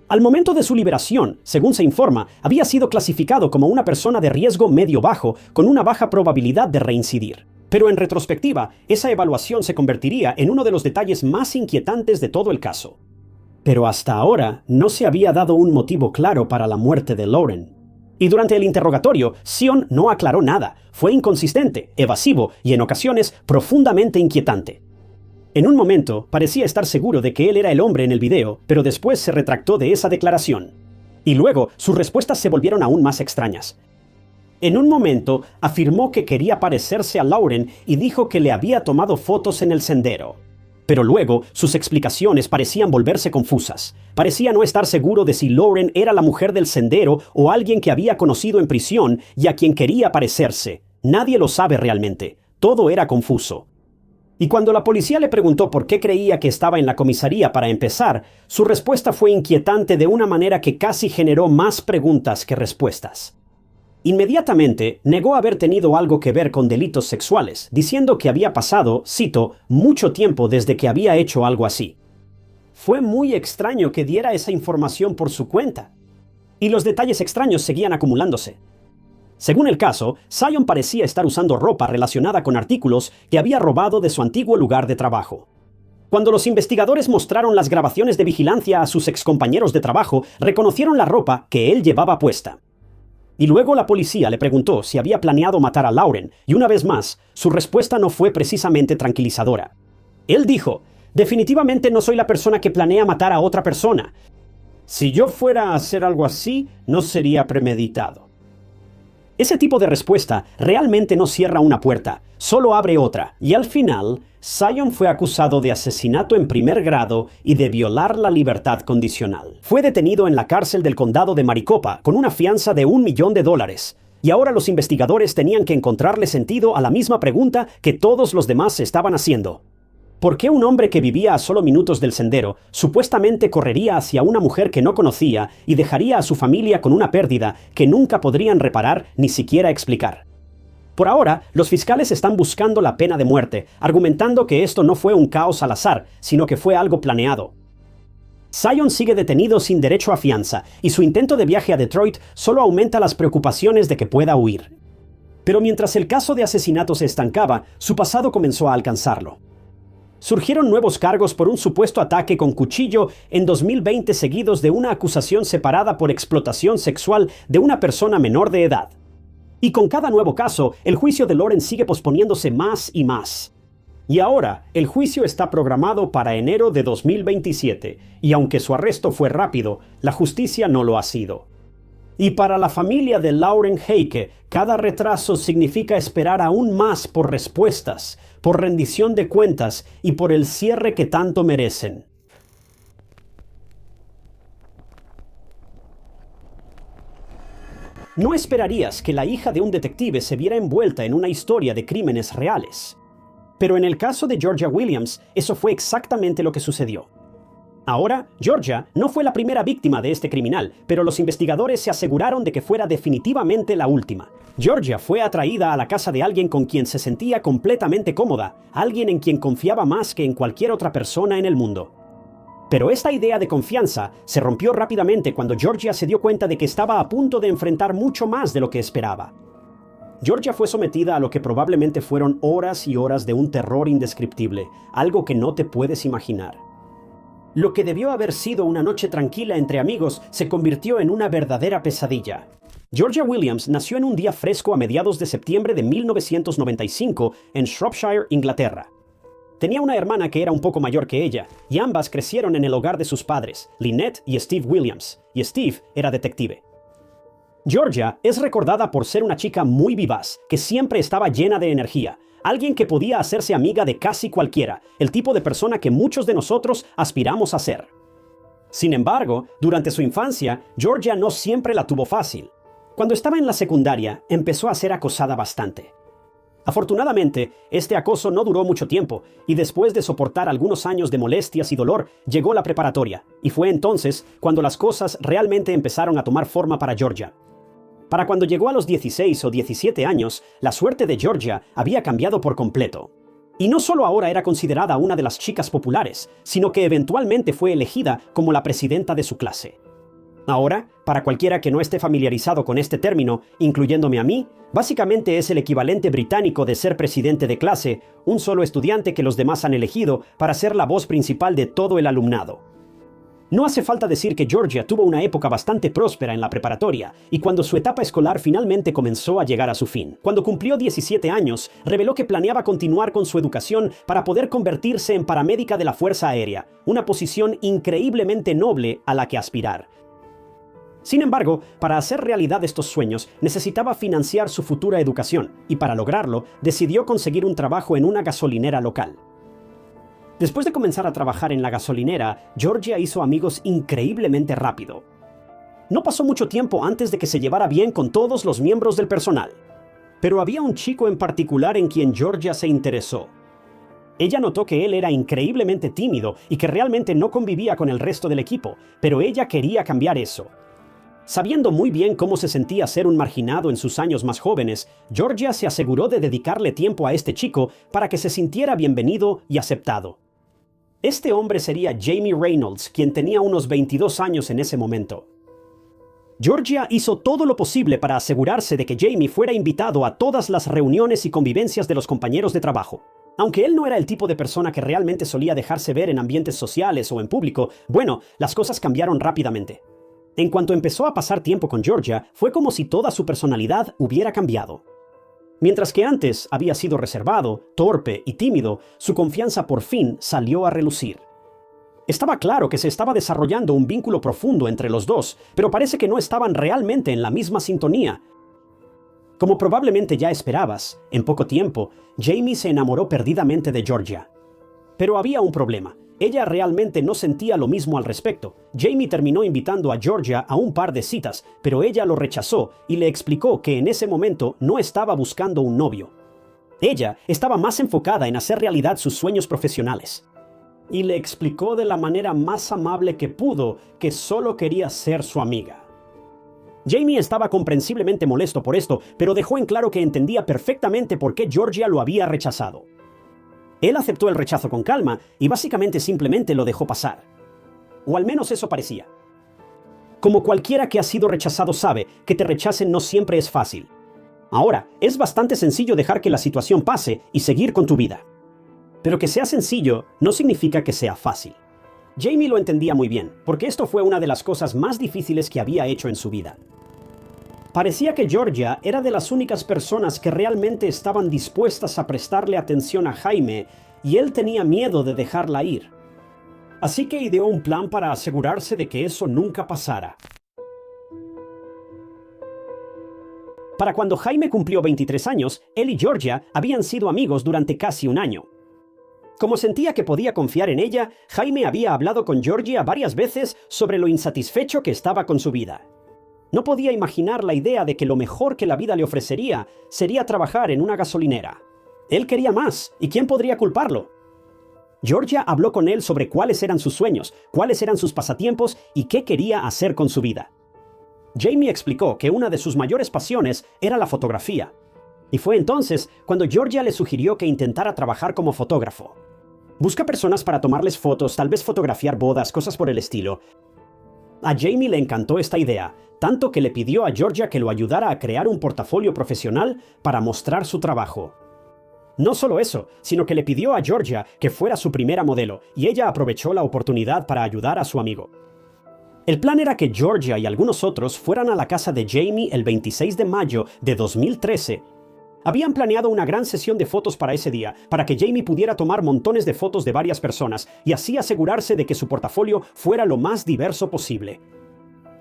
Al momento de su liberación, según se informa, había sido clasificado como una persona de riesgo medio-bajo con una baja probabilidad de reincidir. Pero en retrospectiva, esa evaluación se convertiría en uno de los detalles más inquietantes de todo el caso. Pero hasta ahora no se había dado un motivo claro para la muerte de Lauren. Y durante el interrogatorio, Zion no aclaró nada, fue inconsistente, evasivo y en ocasiones profundamente inquietante. En un momento parecía estar seguro de que él era el hombre en el video, pero después se retractó de esa declaración. Y luego sus respuestas se volvieron aún más extrañas. En un momento, afirmó que quería parecerse a Lauren y dijo que le había tomado fotos en el sendero. Pero luego, sus explicaciones parecían volverse confusas. Parecía no estar seguro de si Lauren era la mujer del sendero o alguien que había conocido en prisión y a quien quería parecerse. Nadie lo sabe realmente. Todo era confuso. Y cuando la policía le preguntó por qué creía que estaba en la comisaría para empezar, su respuesta fue inquietante de una manera que casi generó más preguntas que respuestas. Inmediatamente negó haber tenido algo que ver con delitos sexuales, diciendo que había pasado, cito, mucho tiempo desde que había hecho algo así. Fue muy extraño que diera esa información por su cuenta. Y los detalles extraños seguían acumulándose. Según el caso, Zion parecía estar usando ropa relacionada con artículos que había robado de su antiguo lugar de trabajo. Cuando los investigadores mostraron las grabaciones de vigilancia a sus excompañeros de trabajo, reconocieron la ropa que él llevaba puesta. Y luego la policía le preguntó si había planeado matar a Lauren, y una vez más, su respuesta no fue precisamente tranquilizadora. Él dijo, definitivamente no soy la persona que planea matar a otra persona. Si yo fuera a hacer algo así, no sería premeditado. Ese tipo de respuesta realmente no cierra una puerta, solo abre otra, y al final, Zion fue acusado de asesinato en primer grado y de violar la libertad condicional. Fue detenido en la cárcel del condado de Maricopa con una fianza de $1 millón, y ahora los investigadores tenían que encontrarle sentido a la misma pregunta que todos los demás estaban haciendo. ¿Por qué un hombre que vivía a solo minutos del sendero supuestamente correría hacia una mujer que no conocía y dejaría a su familia con una pérdida que nunca podrían reparar ni siquiera explicar? Por ahora, los fiscales están buscando la pena de muerte, argumentando que esto no fue un caos al azar, sino que fue algo planeado. Zion sigue detenido sin derecho a fianza, y su intento de viaje a Detroit solo aumenta las preocupaciones de que pueda huir. Pero mientras el caso de asesinato se estancaba, su pasado comenzó a alcanzarlo. Surgieron nuevos cargos por un supuesto ataque con cuchillo en 2020 seguidos de una acusación separada por explotación sexual de una persona menor de edad. Y con cada nuevo caso, el juicio de Lauren sigue posponiéndose más y más. Y ahora, el juicio está programado para enero de 2027, y aunque su arresto fue rápido, la justicia no lo ha sido. Y para la familia de Lauren Heike, cada retraso significa esperar aún más por respuestas, por rendición de cuentas y por el cierre que tanto merecen. No esperarías que la hija de un detective se viera envuelta en una historia de crímenes reales. Pero en el caso de Georgia Williams, eso fue exactamente lo que sucedió. Ahora, Georgia no fue la primera víctima de este criminal, pero los investigadores se aseguraron de que fuera definitivamente la última. Georgia fue atraída a la casa de alguien con quien se sentía completamente cómoda, alguien en quien confiaba más que en cualquier otra persona en el mundo. Pero esta idea de confianza se rompió rápidamente cuando Georgia se dio cuenta de que estaba a punto de enfrentar mucho más de lo que esperaba. Georgia fue sometida a lo que probablemente fueron horas y horas de un terror indescriptible, algo que no te puedes imaginar. Lo que debió haber sido una noche tranquila entre amigos se convirtió en una verdadera pesadilla. Georgia Williams nació en un día fresco a mediados de septiembre de 1995 en Shropshire, Inglaterra. Tenía una hermana que era un poco mayor que ella, y ambas crecieron en el hogar de sus padres, Lynette y Steve Williams, y Steve era detective. Georgia es recordada por ser una chica muy vivaz, que siempre estaba llena de energía, alguien que podía hacerse amiga de casi cualquiera, el tipo de persona que muchos de nosotros aspiramos a ser. Sin embargo, durante su infancia, Georgia no siempre la tuvo fácil. Cuando estaba en la secundaria, empezó a ser acosada bastante. Afortunadamente, este acoso no duró mucho tiempo, y después de soportar algunos años de molestias y dolor, llegó la preparatoria, y fue entonces cuando las cosas realmente empezaron a tomar forma para Georgia. Para cuando llegó a los 16 o 17 años, la suerte de Georgia había cambiado por completo. Y no solo ahora era considerada una de las chicas populares, sino que eventualmente fue elegida como la presidenta de su clase. Ahora, para cualquiera que no esté familiarizado con este término, incluyéndome a mí, básicamente es el equivalente británico de ser presidente de clase, un solo estudiante que los demás han elegido para ser la voz principal de todo el alumnado. No hace falta decir que Georgia tuvo una época bastante próspera en la preparatoria, y cuando su etapa escolar finalmente comenzó a llegar a su fin. Cuando cumplió 17 años, reveló que planeaba continuar con su educación para poder convertirse en paramédica de la Fuerza Aérea, una posición increíblemente noble a la que aspirar. Sin embargo, para hacer realidad estos sueños, necesitaba financiar su futura educación, y para lograrlo, decidió conseguir un trabajo en una gasolinera local. Después de comenzar a trabajar en la gasolinera, Georgia hizo amigos increíblemente rápido. No pasó mucho tiempo antes de que se llevara bien con todos los miembros del personal. Pero había un chico en particular en quien Georgia se interesó. Ella notó que él era increíblemente tímido y que realmente no convivía con el resto del equipo, pero ella quería cambiar eso. Sabiendo muy bien cómo se sentía ser un marginado en sus años más jóvenes, Georgia se aseguró de dedicarle tiempo a este chico para que se sintiera bienvenido y aceptado. Este hombre sería Jamie Reynolds, quien tenía unos 22 años en ese momento. Georgia hizo todo lo posible para asegurarse de que Jamie fuera invitado a todas las reuniones y convivencias de los compañeros de trabajo. Aunque él no era el tipo de persona que realmente solía dejarse ver en ambientes sociales o en público, bueno, las cosas cambiaron rápidamente. En cuanto empezó a pasar tiempo con Georgia, fue como si toda su personalidad hubiera cambiado. Mientras que antes había sido reservado, torpe y tímido, su confianza por fin salió a relucir. Estaba claro que se estaba desarrollando un vínculo profundo entre los dos, pero parece que no estaban realmente en la misma sintonía. Como probablemente ya esperabas, en poco tiempo, Jamie se enamoró perdidamente de Georgia. Pero había un problema. Ella realmente no sentía lo mismo al respecto. Jamie terminó invitando a Georgia a un par de citas, pero ella lo rechazó y le explicó que en ese momento no estaba buscando un novio. Ella estaba más enfocada en hacer realidad sus sueños profesionales. Y le explicó de la manera más amable que pudo que solo quería ser su amiga. Jamie estaba comprensiblemente molesto por esto, pero dejó en claro que entendía perfectamente por qué Georgia lo había rechazado. Él aceptó el rechazo con calma y básicamente simplemente lo dejó pasar. O al menos eso parecía. Como cualquiera que ha sido rechazado sabe, que te rechacen no siempre es fácil. Ahora, es bastante sencillo dejar que la situación pase y seguir con tu vida. Pero que sea sencillo no significa que sea fácil. Jamie lo entendía muy bien, porque esto fue una de las cosas más difíciles que había hecho en su vida. Parecía que Georgia era de las únicas personas que realmente estaban dispuestas a prestarle atención a Jaime, y él tenía miedo de dejarla ir. Así que ideó un plan para asegurarse de que eso nunca pasara. Para cuando Jaime cumplió 23 años, él y Georgia habían sido amigos durante casi un año. Como sentía que podía confiar en ella, Jaime había hablado con Georgia varias veces sobre lo insatisfecho que estaba con su vida. No podía imaginar la idea de que lo mejor que la vida le ofrecería sería trabajar en una gasolinera. Él quería más, ¿y quién podría culparlo? Georgia habló con él sobre cuáles eran sus sueños, cuáles eran sus pasatiempos y qué quería hacer con su vida. Jamie explicó que una de sus mayores pasiones era la fotografía. Y fue entonces cuando Georgia le sugirió que intentara trabajar como fotógrafo. Busca personas para tomarles fotos, tal vez fotografiar bodas, cosas por el estilo. A Jamie le encantó esta idea, tanto que le pidió a Georgia que lo ayudara a crear un portafolio profesional para mostrar su trabajo. No solo eso, sino que le pidió a Georgia que fuera su primera modelo, y ella aprovechó la oportunidad para ayudar a su amigo. El plan era que Georgia y algunos otros fueran a la casa de Jamie el 26 de mayo de 2013. Habían planeado una gran sesión de fotos para ese día, para que Jamie pudiera tomar montones de fotos de varias personas y así asegurarse de que su portafolio fuera lo más diverso posible.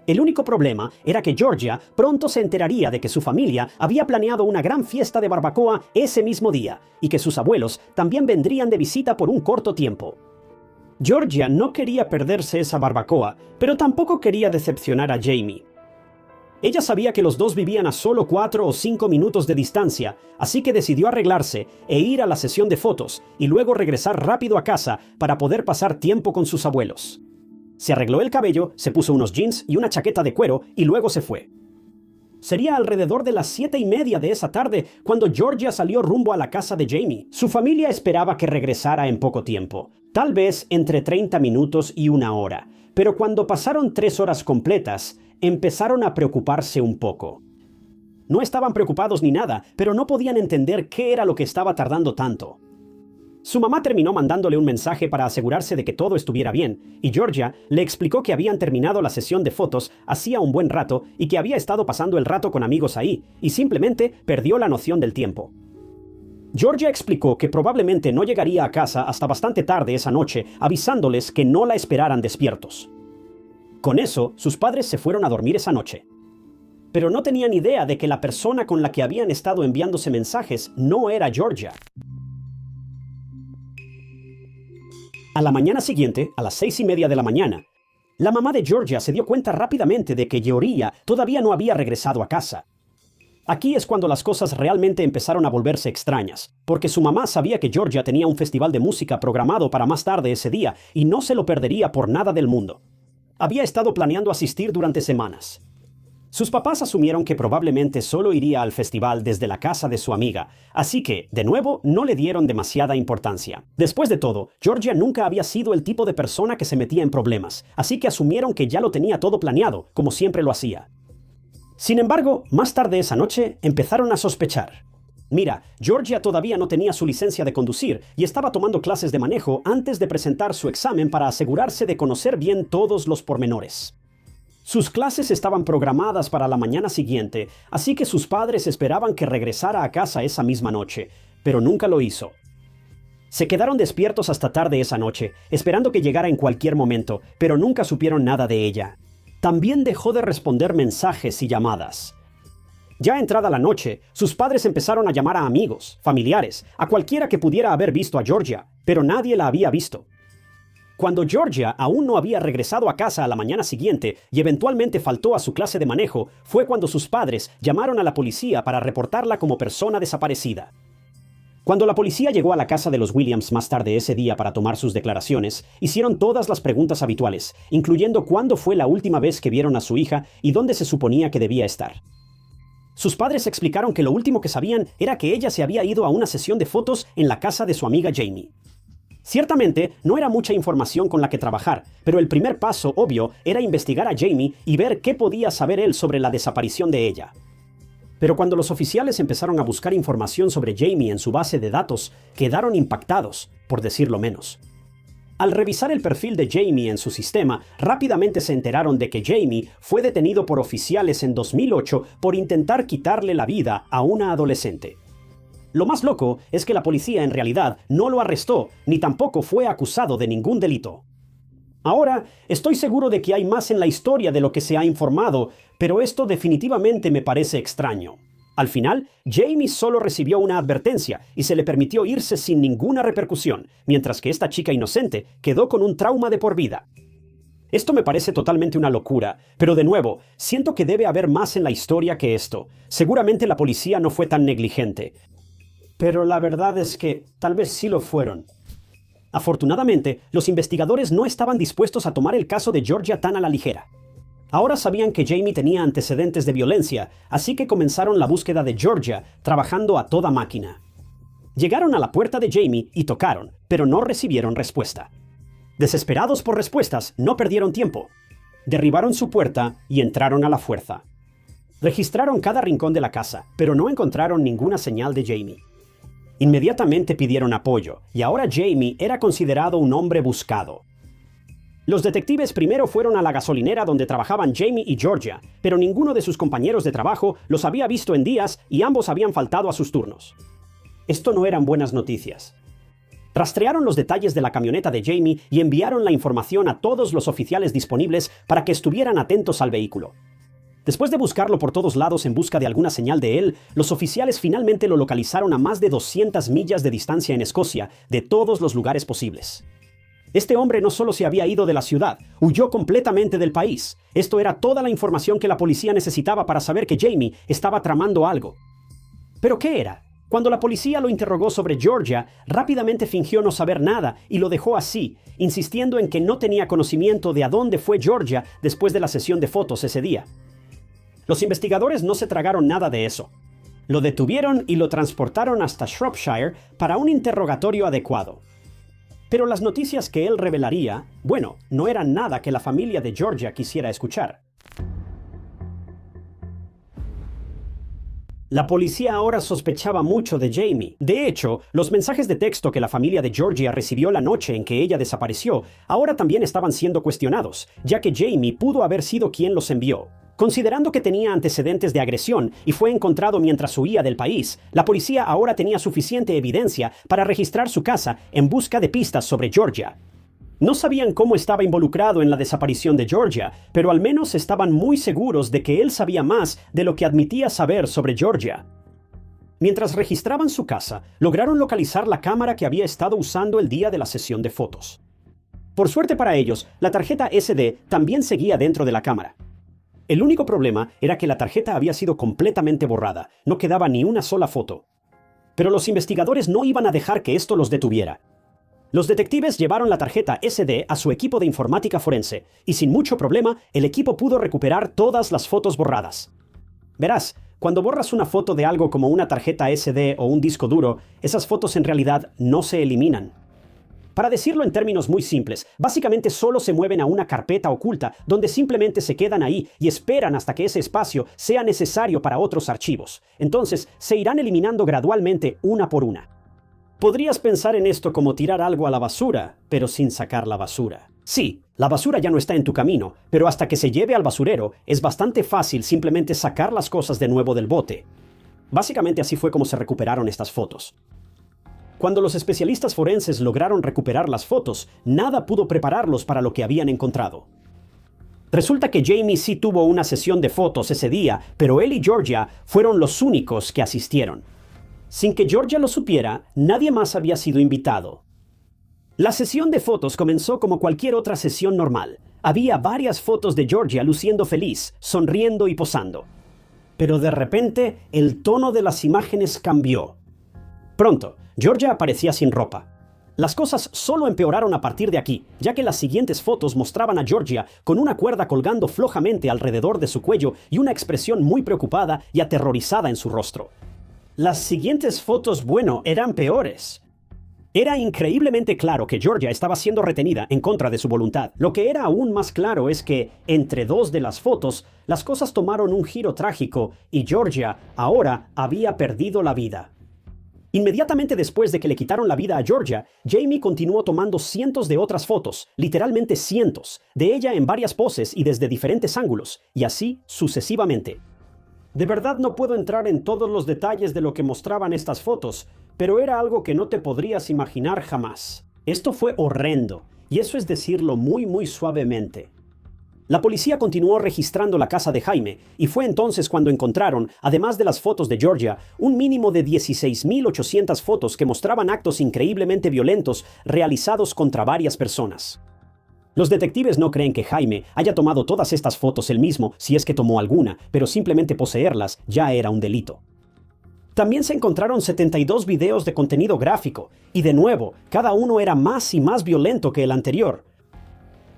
El único problema era que Georgia pronto se enteraría de que su familia había planeado una gran fiesta de barbacoa ese mismo día y que sus abuelos también vendrían de visita por un corto tiempo. Georgia no quería perderse esa barbacoa, pero tampoco quería decepcionar a Jamie. Ella sabía que los dos vivían a solo 4 o 5 minutos de distancia, así que decidió arreglarse e ir a la sesión de fotos y luego regresar rápido a casa para poder pasar tiempo con sus abuelos. Se arregló el cabello, se puso unos jeans y una chaqueta de cuero y luego se fue. Sería alrededor de las 7:30 de esa tarde cuando Georgia salió rumbo a la casa de Jamie. Su familia esperaba que regresara en poco tiempo, tal vez entre 30 minutos y 1 hora, pero cuando pasaron 3 horas completas, empezaron a preocuparse un poco. No estaban preocupados ni nada, pero no podían entender qué era lo que estaba tardando tanto. Su mamá terminó mandándole un mensaje para asegurarse de que todo estuviera bien, y Georgia le explicó que habían terminado la sesión de fotos hacía un buen rato y que había estado pasando el rato con amigos ahí, y simplemente perdió la noción del tiempo. Georgia explicó que probablemente no llegaría a casa hasta bastante tarde esa noche, avisándoles que no la esperaran despiertos. Con eso, sus padres se fueron a dormir esa noche. Pero no tenían idea de que la persona con la que habían estado enviándose mensajes no era Georgia. A la mañana siguiente, a las 6:30 de la mañana, la mamá de Georgia se dio cuenta rápidamente de que Georgia todavía no había regresado a casa. Aquí es cuando las cosas realmente empezaron a volverse extrañas, porque su mamá sabía que Georgia tenía un festival de música programado para más tarde ese día y no se lo perdería por nada del mundo. Había estado planeando asistir durante semanas. Sus papás asumieron que probablemente solo iría al festival desde la casa de su amiga, así que, de nuevo, no le dieron demasiada importancia. Después de todo, Georgia nunca había sido el tipo de persona que se metía en problemas, así que asumieron que ya lo tenía todo planeado, como siempre lo hacía. Sin embargo, más tarde esa noche, empezaron a sospechar. Mira, Georgia todavía no tenía su licencia de conducir y estaba tomando clases de manejo antes de presentar su examen para asegurarse de conocer bien todos los pormenores. Sus clases estaban programadas para la mañana siguiente, así que sus padres esperaban que regresara a casa esa misma noche, pero nunca lo hizo. Se quedaron despiertos hasta tarde esa noche, esperando que llegara en cualquier momento, pero nunca supieron nada de ella. También dejó de responder mensajes y llamadas. Ya entrada la noche, sus padres empezaron a llamar a amigos, familiares, a cualquiera que pudiera haber visto a Georgia, pero nadie la había visto. Cuando Georgia aún no había regresado a casa a la mañana siguiente y eventualmente faltó a su clase de manejo, fue cuando sus padres llamaron a la policía para reportarla como persona desaparecida. Cuando la policía llegó a la casa de los Williams más tarde ese día para tomar sus declaraciones, hicieron todas las preguntas habituales, incluyendo cuándo fue la última vez que vieron a su hija y dónde se suponía que debía estar. Sus padres explicaron que lo último que sabían era que ella se había ido a una sesión de fotos en la casa de su amiga Jamie. Ciertamente, no era mucha información con la que trabajar, pero el primer paso obvio era investigar a Jamie y ver qué podía saber él sobre la desaparición de ella. Pero cuando los oficiales empezaron a buscar información sobre Jamie en su base de datos, quedaron impactados, por decirlo menos. Al revisar el perfil de Jamie en su sistema, rápidamente se enteraron de que Jamie fue detenido por oficiales en 2008 por intentar quitarle la vida a una adolescente. Lo más loco es que la policía en realidad no lo arrestó, ni tampoco fue acusado de ningún delito. Ahora, estoy seguro de que hay más en la historia de lo que se ha informado, pero esto definitivamente me parece extraño. Al final, Jamie solo recibió una advertencia y se le permitió irse sin ninguna repercusión, mientras que esta chica inocente quedó con un trauma de por vida. Esto me parece totalmente una locura, pero de nuevo, siento que debe haber más en la historia que esto. Seguramente la policía no fue tan negligente. Pero la verdad es que tal vez sí lo fueron. Afortunadamente, los investigadores no estaban dispuestos a tomar el caso de Georgia tan a la ligera. Ahora sabían que Jamie tenía antecedentes de violencia, así que comenzaron la búsqueda de Georgia, trabajando a toda máquina. Llegaron a la puerta de Jamie y tocaron, pero no recibieron respuesta. Desesperados por respuestas, no perdieron tiempo. Derribaron su puerta y entraron a la fuerza. Registraron cada rincón de la casa, pero no encontraron ninguna señal de Jamie. Inmediatamente pidieron apoyo, y ahora Jamie era considerado un hombre buscado. Los detectives primero fueron a la gasolinera donde trabajaban Jamie y Georgia, pero ninguno de sus compañeros de trabajo los había visto en días y ambos habían faltado a sus turnos. Esto no eran buenas noticias. Rastrearon los detalles de la camioneta de Jamie y enviaron la información a todos los oficiales disponibles para que estuvieran atentos al vehículo. Después de buscarlo por todos lados en busca de alguna señal de él, los oficiales finalmente lo localizaron a más de 200 millas de distancia en Escocia, de todos los lugares posibles. Este hombre no solo se había ido de la ciudad, huyó completamente del país. Esto era toda la información que la policía necesitaba para saber que Jamie estaba tramando algo. ¿Pero qué era? Cuando la policía lo interrogó sobre Georgia, rápidamente fingió no saber nada y lo dejó así, insistiendo en que no tenía conocimiento de a dónde fue Georgia después de la sesión de fotos ese día. Los investigadores no se tragaron nada de eso. Lo detuvieron y lo transportaron hasta Shropshire para un interrogatorio adecuado. Pero las noticias que él revelaría, bueno, no eran nada que la familia de Georgia quisiera escuchar. La policía ahora sospechaba mucho de Jamie. De hecho, los mensajes de texto que la familia de Georgia recibió la noche en que ella desapareció, ahora también estaban siendo cuestionados, ya que Jamie pudo haber sido quien los envió. Considerando que tenía antecedentes de agresión y fue encontrado mientras huía del país, la policía ahora tenía suficiente evidencia para registrar su casa en busca de pistas sobre Georgia. No sabían cómo estaba involucrado en la desaparición de Georgia, pero al menos estaban muy seguros de que él sabía más de lo que admitía saber sobre Georgia. Mientras registraban su casa, lograron localizar la cámara que había estado usando el día de la sesión de fotos. Por suerte para ellos, la tarjeta SD también seguía dentro de la cámara. El único problema era que la tarjeta había sido completamente borrada, no quedaba ni una sola foto. Pero los investigadores no iban a dejar que esto los detuviera. Los detectives llevaron la tarjeta SD a su equipo de informática forense, y sin mucho problema, el equipo pudo recuperar todas las fotos borradas. Verás, cuando borras una foto de algo como una tarjeta SD o un disco duro, esas fotos en realidad no se eliminan. Para decirlo en términos muy simples, básicamente solo se mueven a una carpeta oculta donde simplemente se quedan ahí y esperan hasta que ese espacio sea necesario para otros archivos. Entonces, se irán eliminando gradualmente una por una. Podrías pensar en esto como tirar algo a la basura, pero sin sacar la basura. Sí, la basura ya no está en tu camino, pero hasta que se lleve al basurero, es bastante fácil simplemente sacar las cosas de nuevo del bote. Básicamente así fue como se recuperaron estas fotos. Cuando los especialistas forenses lograron recuperar las fotos, nada pudo prepararlos para lo que habían encontrado. Resulta que Jamie sí tuvo una sesión de fotos ese día, pero él y Georgia fueron los únicos que asistieron. Sin que Georgia lo supiera, nadie más había sido invitado. La sesión de fotos comenzó como cualquier otra sesión normal. Había varias fotos de Georgia luciendo feliz, sonriendo y posando. Pero de repente, el tono de las imágenes cambió. Pronto, Georgia aparecía sin ropa. Las cosas solo empeoraron a partir de aquí, ya que las siguientes fotos mostraban a Georgia con una cuerda colgando flojamente alrededor de su cuello y una expresión muy preocupada y aterrorizada en su rostro. Las siguientes fotos, bueno, eran peores. Era increíblemente claro que Georgia estaba siendo retenida en contra de su voluntad. Lo que era aún más claro es que, entre dos de las fotos, las cosas tomaron un giro trágico y Georgia ahora había perdido la vida. Inmediatamente después de que le quitaron la vida a Georgia, Jamie continuó tomando cientos de otras fotos, literalmente cientos, de ella en varias poses y desde diferentes ángulos, y así sucesivamente. De verdad no puedo entrar en todos los detalles de lo que mostraban estas fotos, pero era algo que no te podrías imaginar jamás. Esto fue horrendo, y eso es decirlo muy suavemente. La policía continuó registrando la casa de Jaime, y fue entonces cuando encontraron, además de las fotos de Georgia, un mínimo de 16.800 fotos que mostraban actos increíblemente violentos realizados contra varias personas. Los detectives no creen que Jaime haya tomado todas estas fotos él mismo, si es que tomó alguna, pero simplemente poseerlas ya era un delito. También se encontraron 72 videos de contenido gráfico, y de nuevo, cada uno era más y más violento que el anterior.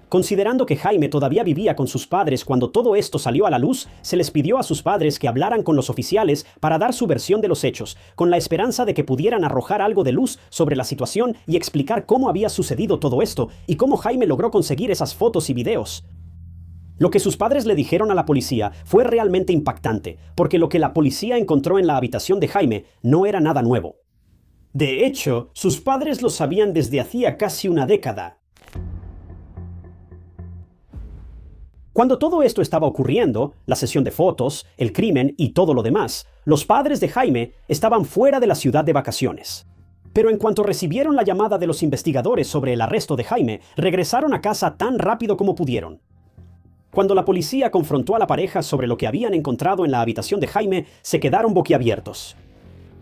Considerando que Jaime todavía vivía con sus padres cuando todo esto salió a la luz, se les pidió a sus padres que hablaran con los oficiales para dar su versión de los hechos, con la esperanza de que pudieran arrojar algo de luz sobre la situación y explicar cómo había sucedido todo esto y cómo Jaime logró conseguir esas fotos y videos. Lo que sus padres le dijeron a la policía fue realmente impactante, porque lo que la policía encontró en la habitación de Jaime no era nada nuevo. De hecho, sus padres lo sabían desde hacía casi una década. Cuando todo esto estaba ocurriendo, la sesión de fotos, el crimen y todo lo demás, los padres de Jaime estaban fuera de la ciudad de vacaciones. Pero en cuanto recibieron la llamada de los investigadores sobre el arresto de Jaime, regresaron a casa tan rápido como pudieron. Cuando la policía confrontó a la pareja sobre lo que habían encontrado en la habitación de Jaime, se quedaron boquiabiertos.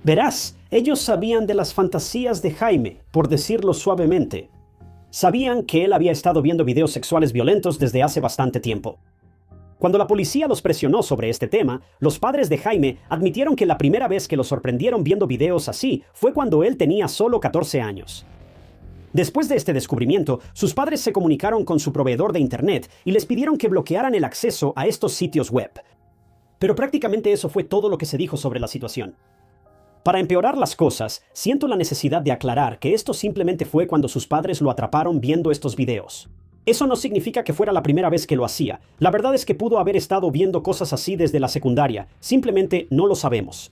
Verás, ellos sabían de las fantasías de Jaime, por decirlo suavemente. Sabían que él había estado viendo videos sexuales violentos desde hace bastante tiempo. Cuando la policía los presionó sobre este tema, los padres de Jaime admitieron que la primera vez que lo sorprendieron viendo videos así fue cuando él tenía solo 14 años. Después de este descubrimiento, sus padres se comunicaron con su proveedor de internet y les pidieron que bloquearan el acceso a estos sitios web. Pero prácticamente eso fue todo lo que se dijo sobre la situación. Para empeorar las cosas, siento la necesidad de aclarar que esto simplemente fue cuando sus padres lo atraparon viendo estos videos. Eso no significa que fuera la primera vez que lo hacía. La verdad es que pudo haber estado viendo cosas así desde la secundaria. Simplemente no lo sabemos.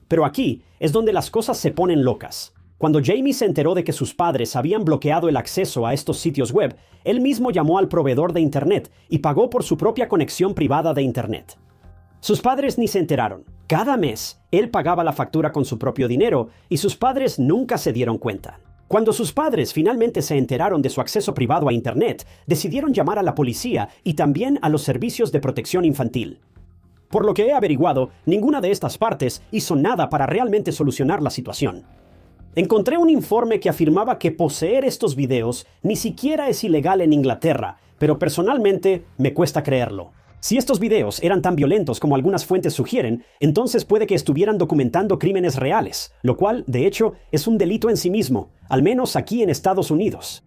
Pero aquí es donde las cosas se ponen locas. Cuando Jamie se enteró de que sus padres habían bloqueado el acceso a estos sitios web, él mismo llamó al proveedor de internet y pagó por su propia conexión privada de internet. Sus padres ni se enteraron. Cada mes, él pagaba la factura con su propio dinero y sus padres nunca se dieron cuenta. Cuando sus padres finalmente se enteraron de su acceso privado a internet, decidieron llamar a la policía y también a los servicios de protección infantil. Por lo que he averiguado, ninguna de estas partes hizo nada para realmente solucionar la situación. Encontré un informe que afirmaba que poseer estos videos ni siquiera es ilegal en Inglaterra, pero personalmente me cuesta creerlo. Si estos videos eran tan violentos como algunas fuentes sugieren, entonces puede que estuvieran documentando crímenes reales, lo cual, de hecho, es un delito en sí mismo, al menos aquí en Estados Unidos.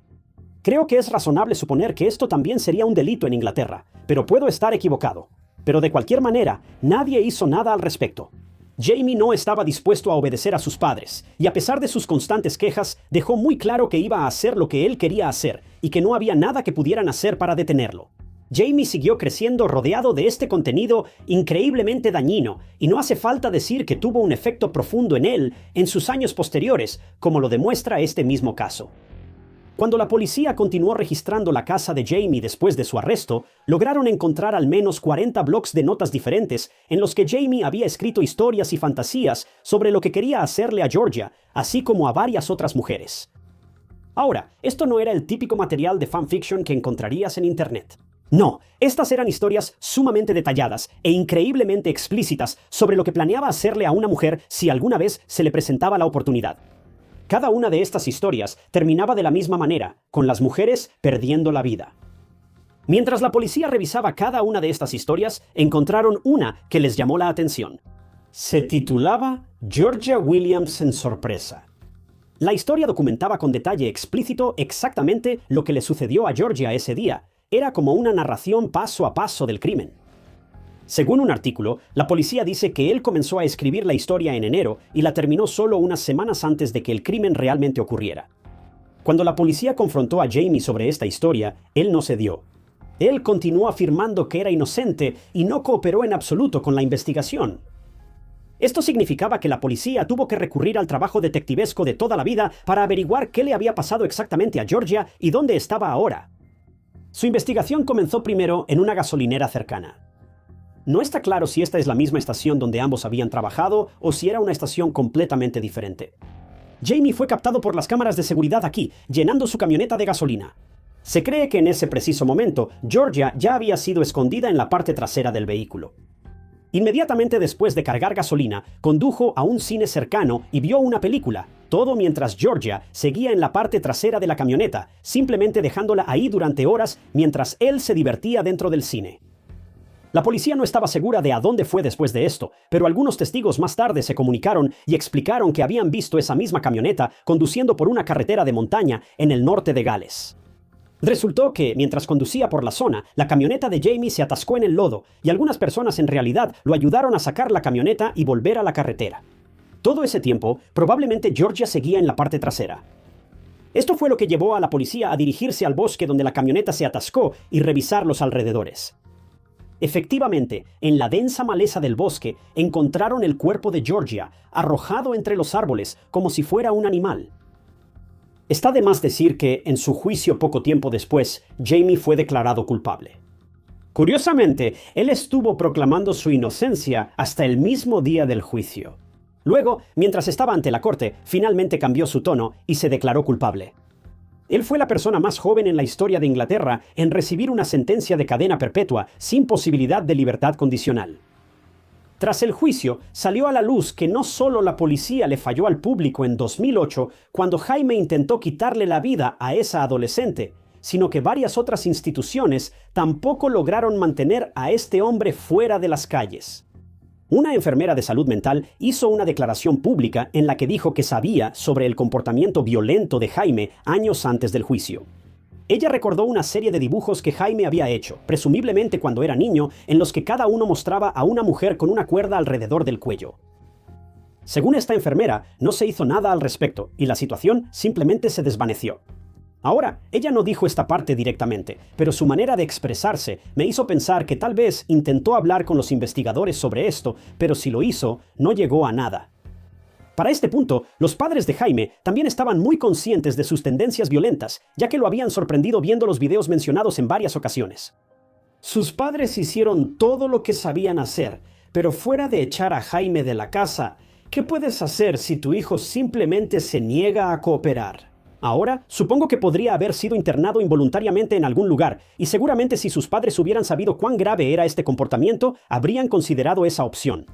Creo que es razonable suponer que esto también sería un delito en Inglaterra, pero puedo estar equivocado. Pero de cualquier manera, nadie hizo nada al respecto. Jamie no estaba dispuesto a obedecer a sus padres, y a pesar de sus constantes quejas, dejó muy claro que iba a hacer lo que él quería hacer, y que no había nada que pudieran hacer para detenerlo. Jamie siguió creciendo rodeado de este contenido increíblemente dañino, y no hace falta decir que tuvo un efecto profundo en él en sus años posteriores, como lo demuestra este mismo caso. Cuando la policía continuó registrando la casa de Jamie después de su arresto, lograron encontrar al menos 40 blocs de notas diferentes en los que Jamie había escrito historias y fantasías sobre lo que quería hacerle a Georgia, así como a varias otras mujeres. Ahora, esto no era el típico material de fanfiction que encontrarías en internet. No, estas eran historias sumamente detalladas e increíblemente explícitas sobre lo que planeaba hacerle a una mujer si alguna vez se le presentaba la oportunidad. Cada una de estas historias terminaba de la misma manera, con las mujeres perdiendo la vida. Mientras la policía revisaba cada una de estas historias, encontraron una que les llamó la atención. Se titulaba Georgia Williams en sorpresa. La historia documentaba con detalle explícito exactamente lo que le sucedió a Georgia ese día. Era como una narración paso a paso del crimen. Según un artículo, la policía dice que él comenzó a escribir la historia en enero y la terminó solo unas semanas antes de que el crimen realmente ocurriera. Cuando la policía confrontó a Jamie sobre esta historia, él no cedió. Él continuó afirmando que era inocente y no cooperó en absoluto con la investigación. Esto significaba que la policía tuvo que recurrir al trabajo detectivesco de toda la vida para averiguar qué le había pasado exactamente a Georgia y dónde estaba ahora. Su investigación comenzó primero en una gasolinera cercana. No está claro si esta es la misma estación donde ambos habían trabajado o si era una estación completamente diferente. Jamie fue captado por las cámaras de seguridad aquí, llenando su camioneta de gasolina. Se cree que en ese preciso momento, Georgia ya había sido escondida en la parte trasera del vehículo. Inmediatamente después de cargar gasolina, condujo a un cine cercano y vio una película, todo mientras Georgia seguía en la parte trasera de la camioneta, simplemente dejándola ahí durante horas mientras él se divertía dentro del cine. La policía no estaba segura de a dónde fue después de esto, pero algunos testigos más tarde se comunicaron y explicaron que habían visto esa misma camioneta conduciendo por una carretera de montaña en el norte de Gales. Resultó que, mientras conducía por la zona, la camioneta de Jamie se atascó en el lodo y algunas personas en realidad lo ayudaron a sacar la camioneta y volver a la carretera. Todo ese tiempo, probablemente Georgia seguía en la parte trasera. Esto fue lo que llevó a la policía a dirigirse al bosque donde la camioneta se atascó y revisar los alrededores. Efectivamente, en la densa maleza del bosque encontraron el cuerpo de Georgia, arrojado entre los árboles como si fuera un animal. Está de más decir que, en su juicio poco tiempo después, Jamie fue declarado culpable. Curiosamente, él estuvo proclamando su inocencia hasta el mismo día del juicio. Luego, mientras estaba ante la corte, finalmente cambió su tono y se declaró culpable. Él fue la persona más joven en la historia de Inglaterra en recibir una sentencia de cadena perpetua sin posibilidad de libertad condicional. Tras el juicio, salió a la luz que no solo la policía le falló al público en 2008 cuando Jaime intentó quitarle la vida a esa adolescente, sino que varias otras instituciones tampoco lograron mantener a este hombre fuera de las calles. Una enfermera de salud mental hizo una declaración pública en la que dijo que sabía sobre el comportamiento violento de Jaime años antes del juicio. Ella recordó una serie de dibujos que Jaime había hecho, presumiblemente cuando era niño, en los que cada uno mostraba a una mujer con una cuerda alrededor del cuello. Según esta enfermera, no se hizo nada al respecto y la situación simplemente se desvaneció. Ahora, ella no dijo esta parte directamente, pero su manera de expresarse me hizo pensar que tal vez intentó hablar con los investigadores sobre esto, pero si lo hizo, no llegó a nada. Para este punto, los padres de Jaime también estaban muy conscientes de sus tendencias violentas, ya que lo habían sorprendido viendo los videos mencionados en varias ocasiones. Sus padres hicieron todo lo que sabían hacer, pero fuera de echar a Jaime de la casa, ¿qué puedes hacer si tu hijo simplemente se niega a cooperar? Ahora, supongo que podría haber sido internado involuntariamente en algún lugar, y seguramente si sus padres hubieran sabido cuán grave era este comportamiento, habrían considerado esa opción.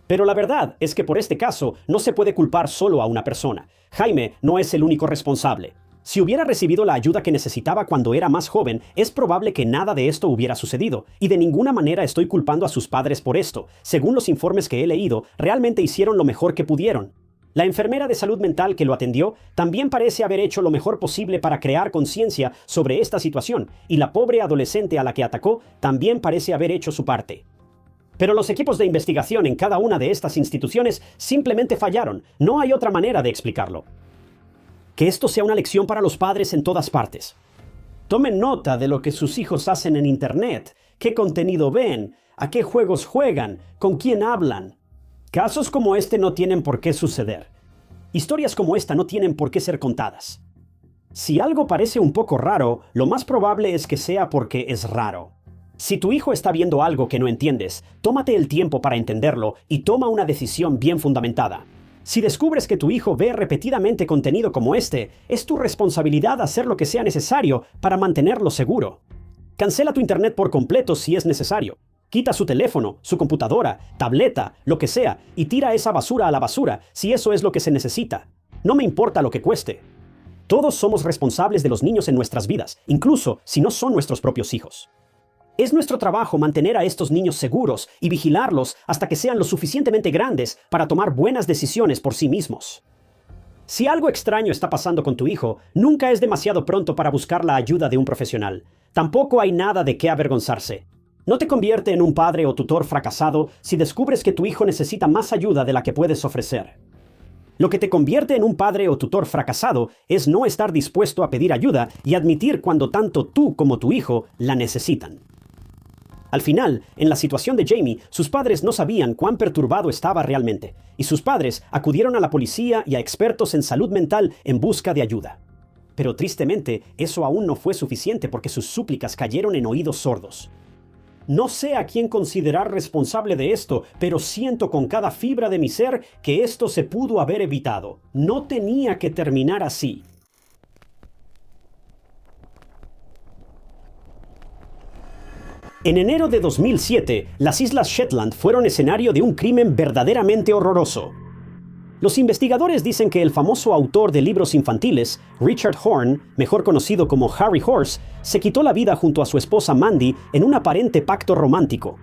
Pero la verdad es que por este caso no se puede culpar solo a una persona. Jaime no es el único responsable. Si hubiera recibido la ayuda que necesitaba cuando era más joven, es probable que nada de esto hubiera sucedido, y de ninguna manera estoy culpando a sus padres por esto. Según los informes que he leído, realmente hicieron lo mejor que pudieron. La enfermera de salud mental que lo atendió también parece haber hecho lo mejor posible para crear conciencia sobre esta situación, y la pobre adolescente a la que atacó también parece haber hecho su parte. Pero los equipos de investigación en cada una de estas instituciones simplemente fallaron. No hay otra manera de explicarlo. Que esto sea una lección para los padres en todas partes. Tomen nota de lo que sus hijos hacen en Internet, qué contenido ven, a qué juegos juegan, con quién hablan. Casos como este no tienen por qué suceder. Historias como esta no tienen por qué ser contadas. Si algo parece un poco raro, lo más probable es que sea porque es raro. Si tu hijo está viendo algo que no entiendes, tómate el tiempo para entenderlo y toma una decisión bien fundamentada. Si descubres que tu hijo ve repetidamente contenido como este, es tu responsabilidad hacer lo que sea necesario para mantenerlo seguro. Cancela tu internet por completo si es necesario. Quita su teléfono, su computadora, tableta, lo que sea, y tira esa basura a la basura si eso es lo que se necesita. No me importa lo que cueste. Todos somos responsables de los niños en nuestras vidas, incluso si no son nuestros propios hijos. Es nuestro trabajo mantener a estos niños seguros y vigilarlos hasta que sean lo suficientemente grandes para tomar buenas decisiones por sí mismos. Si algo extraño está pasando con tu hijo, nunca es demasiado pronto para buscar la ayuda de un profesional. Tampoco hay nada de qué avergonzarse. No te convierte en un padre o tutor fracasado si descubres que tu hijo necesita más ayuda de la que puedes ofrecer. Lo que te convierte en un padre o tutor fracasado es no estar dispuesto a pedir ayuda y admitir cuando tanto tú como tu hijo la necesitan. Al final, en la situación de Jamie, sus padres no sabían cuán perturbado estaba realmente, y sus padres acudieron a la policía y a expertos en salud mental en busca de ayuda. Pero tristemente, eso aún no fue suficiente porque sus súplicas cayeron en oídos sordos. No sé a quién considerar responsable de esto, pero siento con cada fibra de mi ser que esto se pudo haber evitado. No tenía que terminar así. En enero de 2007, las Islas Shetland fueron escenario de un crimen verdaderamente horroroso. Los investigadores dicen que el famoso autor de libros infantiles, Richard Horne, mejor conocido como Harry Horse, se quitó la vida junto a su esposa Mandy en un aparente pacto romántico.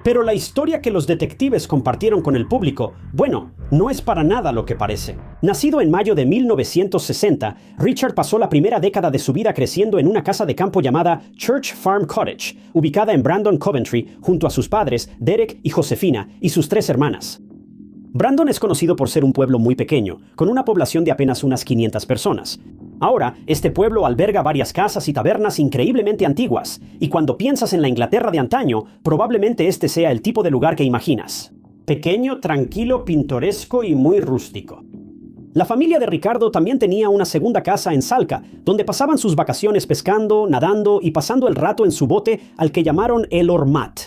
Pero la historia que los detectives compartieron con el público, bueno, no es para nada lo que parece. Nacido en mayo de 1960, Richard pasó la primera década de su vida creciendo en una casa de campo llamada Church Farm Cottage, ubicada en Brandon, Coventry, junto a sus padres, Derek y Josefina, y sus 3 hermanas. Brandon es conocido por ser un pueblo muy pequeño, con una población de apenas unas 500 personas. Ahora, este pueblo alberga varias casas y tabernas increíblemente antiguas, y cuando piensas en la Inglaterra de antaño, probablemente este sea el tipo de lugar que imaginas. Pequeño, tranquilo, pintoresco y muy rústico. La familia de Ricardo también tenía una segunda casa en Salca, donde pasaban sus vacaciones pescando, nadando y pasando el rato en su bote al que llamaron el Ormat.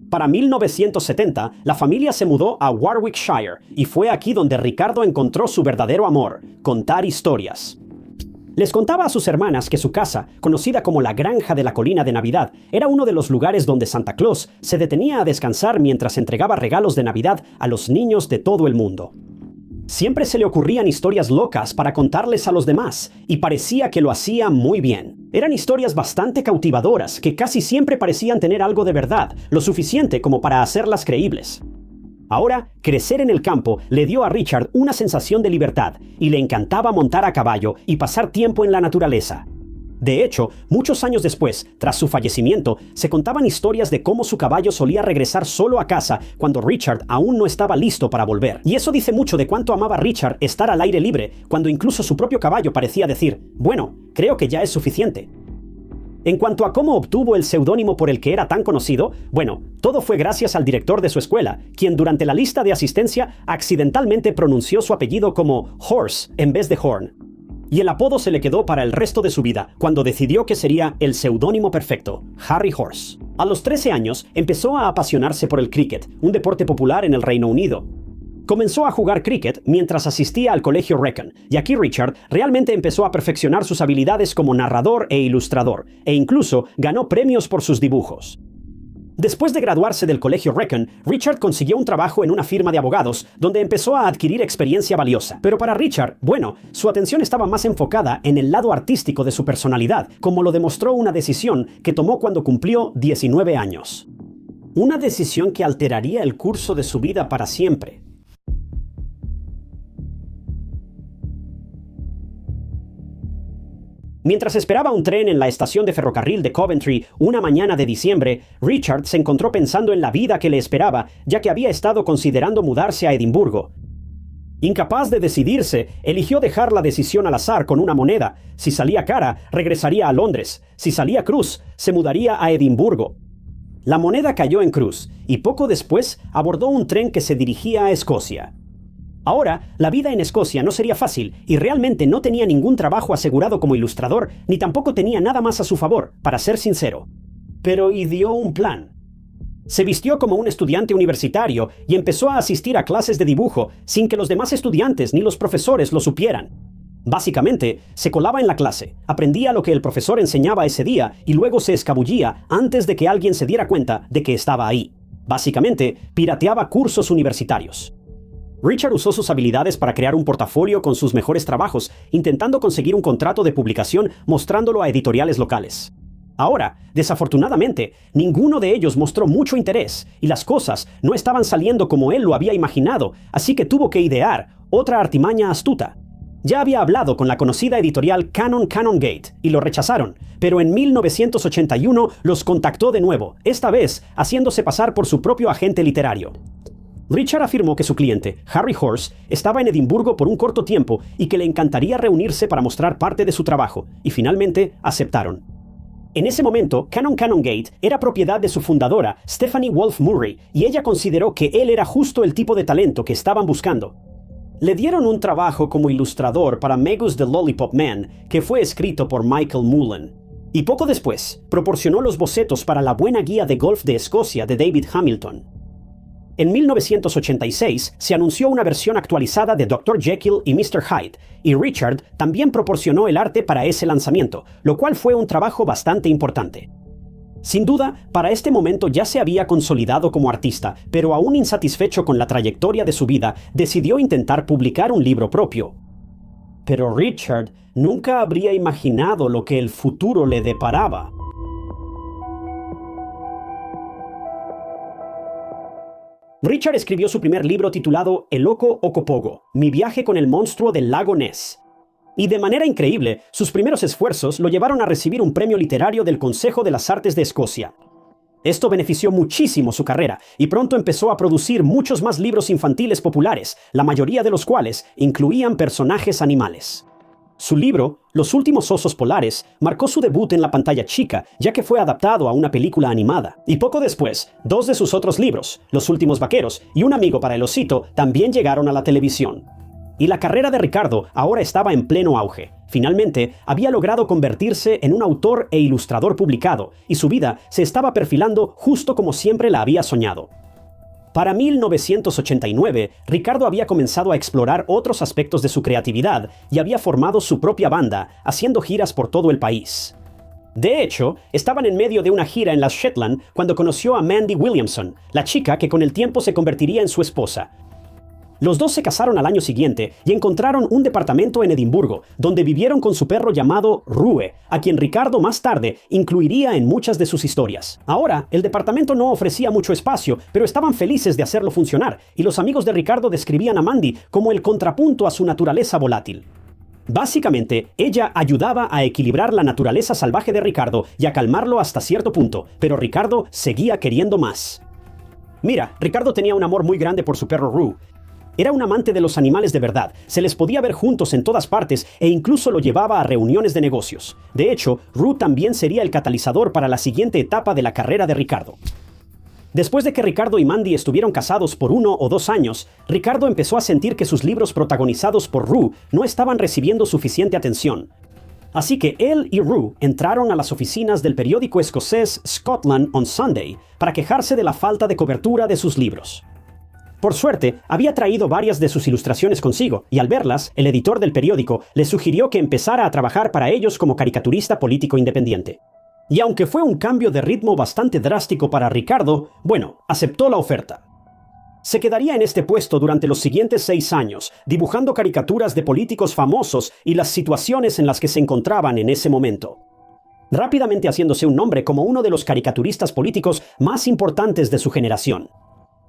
Para 1970, la familia se mudó a Warwickshire, y fue aquí donde Ricardo encontró su verdadero amor, contar historias. Les contaba a sus hermanas que su casa, conocida como la Granja de la Colina de Navidad, era uno de los lugares donde Santa Claus se detenía a descansar mientras entregaba regalos de Navidad a los niños de todo el mundo. Siempre se le ocurrían historias locas para contarles a los demás, y parecía que lo hacía muy bien. Eran historias bastante cautivadoras, que casi siempre parecían tener algo de verdad, lo suficiente como para hacerlas creíbles. Ahora, crecer en el campo le dio a Richard una sensación de libertad, y le encantaba montar a caballo y pasar tiempo en la naturaleza. De hecho, muchos años después, tras su fallecimiento, se contaban historias de cómo su caballo solía regresar solo a casa cuando Richard aún no estaba listo para volver. Y eso dice mucho de cuánto amaba Richard estar al aire libre, cuando incluso su propio caballo parecía decir, bueno, creo que ya es suficiente. En cuanto a cómo obtuvo el seudónimo por el que era tan conocido, bueno, todo fue gracias al director de su escuela, quien durante la lista de asistencia accidentalmente pronunció su apellido como Horse en vez de Horn. Y el apodo se le quedó para el resto de su vida, cuando decidió que sería el seudónimo perfecto, Harry Horse. A los 13 años, empezó a apasionarse por el cricket, un deporte popular en el Reino Unido. Comenzó a jugar cricket mientras asistía al colegio Wrexham, y aquí Richard realmente empezó a perfeccionar sus habilidades como narrador e ilustrador, e incluso ganó premios por sus dibujos. Después de graduarse del colegio Wrexham, Richard consiguió un trabajo en una firma de abogados, donde empezó a adquirir experiencia valiosa. Pero para Richard, bueno, su atención estaba más enfocada en el lado artístico de su personalidad, como lo demostró una decisión que tomó cuando cumplió 19 años. Una decisión que alteraría el curso de su vida para siempre. Mientras esperaba un tren en la estación de ferrocarril de Coventry una mañana de diciembre, Richard se encontró pensando en la vida que le esperaba, ya que había estado considerando mudarse a Edimburgo. Incapaz de decidirse, eligió dejar la decisión al azar con una moneda. Si salía cara, regresaría a Londres. Si salía cruz, se mudaría a Edimburgo. La moneda cayó en cruz, y poco después abordó un tren que se dirigía a Escocia. Ahora, la vida en Escocia no sería fácil, y realmente no tenía ningún trabajo asegurado como ilustrador, ni tampoco tenía nada más a su favor, para ser sincero. Pero ideó un plan. Se vistió como un estudiante universitario y empezó a asistir a clases de dibujo sin que los demás estudiantes ni los profesores lo supieran. Básicamente, se colaba en la clase, aprendía lo que el profesor enseñaba ese día y luego se escabullía antes de que alguien se diera cuenta de que estaba ahí. Básicamente, pirateaba cursos universitarios. Richard usó sus habilidades para crear un portafolio con sus mejores trabajos, intentando conseguir un contrato de publicación mostrándolo a editoriales locales. Ahora, desafortunadamente, ninguno de ellos mostró mucho interés, y las cosas no estaban saliendo como él lo había imaginado, así que tuvo que idear otra artimaña astuta. Ya había hablado con la conocida editorial Canongate y lo rechazaron, pero en 1981 los contactó de nuevo, esta vez haciéndose pasar por su propio agente literario. Richard afirmó que su cliente, Harry Horse, estaba en Edimburgo por un corto tiempo y que le encantaría reunirse para mostrar parte de su trabajo, y finalmente aceptaron. En ese momento, Canongate era propiedad de su fundadora, Stephanie Wolfe Murray, y ella consideró que él era justo el tipo de talento que estaban buscando. Le dieron un trabajo como ilustrador para Magus the Lollipop Man, que fue escrito por Michael Mullen. Y poco después, proporcionó los bocetos para la Buena Guía de Golf de Escocia de David Hamilton. En 1986 se anunció una versión actualizada de Dr. Jekyll y Mr. Hyde, y Richard también proporcionó el arte para ese lanzamiento, lo cual fue un trabajo bastante importante. Sin duda, para este momento ya se había consolidado como artista, pero aún insatisfecho con la trayectoria de su vida, decidió intentar publicar un libro propio. Pero Richard nunca habría imaginado lo que el futuro le deparaba. Richard escribió su primer libro titulado El Loco Ocopogo, Mi viaje con el monstruo del lago Ness. Y de manera increíble, sus primeros esfuerzos lo llevaron a recibir un premio literario del Consejo de las Artes de Escocia. Esto benefició muchísimo su carrera y pronto empezó a producir muchos más libros infantiles populares, la mayoría de los cuales incluían personajes animales. Su libro, Los últimos osos polares, marcó su debut en la pantalla chica, ya que fue adaptado a una película animada. Y poco después, dos de sus otros libros, Los últimos vaqueros y Un amigo para el osito, también llegaron a la televisión. Y la carrera de Ricardo ahora estaba en pleno auge. Finalmente, había logrado convertirse en un autor e ilustrador publicado, y su vida se estaba perfilando justo como siempre la había soñado. Para 1989, Ricardo había comenzado a explorar otros aspectos de su creatividad y había formado su propia banda, haciendo giras por todo el país. De hecho, estaban en medio de una gira en las Shetland cuando conoció a Mandy Williamson, la chica que con el tiempo se convertiría en su esposa. Los dos se casaron al año siguiente y encontraron un departamento en Edimburgo, donde vivieron con su perro llamado Rue, a quien Ricardo más tarde incluiría en muchas de sus historias. Ahora, el departamento no ofrecía mucho espacio, pero estaban felices de hacerlo funcionar, y los amigos de Ricardo describían a Mandy como el contrapunto a su naturaleza volátil. Básicamente, ella ayudaba a equilibrar la naturaleza salvaje de Ricardo y a calmarlo hasta cierto punto, pero Ricardo seguía queriendo más. Mira, Ricardo tenía un amor muy grande por su perro Rue. Era un amante de los animales de verdad, se les podía ver juntos en todas partes e incluso lo llevaba a reuniones de negocios. De hecho, Rue también sería el catalizador para la siguiente etapa de la carrera de Ricardo. Después de que Ricardo y Mandy estuvieron casados por 1 o 2 años, Ricardo empezó a sentir que sus libros protagonizados por Rue no estaban recibiendo suficiente atención. Así que él y Rue entraron a las oficinas del periódico escocés Scotland on Sunday para quejarse de la falta de cobertura de sus libros. Por suerte, había traído varias de sus ilustraciones consigo, y al verlas, el editor del periódico le sugirió que empezara a trabajar para ellos como caricaturista político independiente. Y aunque fue un cambio de ritmo bastante drástico para Ricardo, bueno, aceptó la oferta. Se quedaría en este puesto durante los siguientes 6 años, dibujando caricaturas de políticos famosos y las situaciones en las que se encontraban en ese momento. Rápidamente haciéndose un nombre como uno de los caricaturistas políticos más importantes de su generación,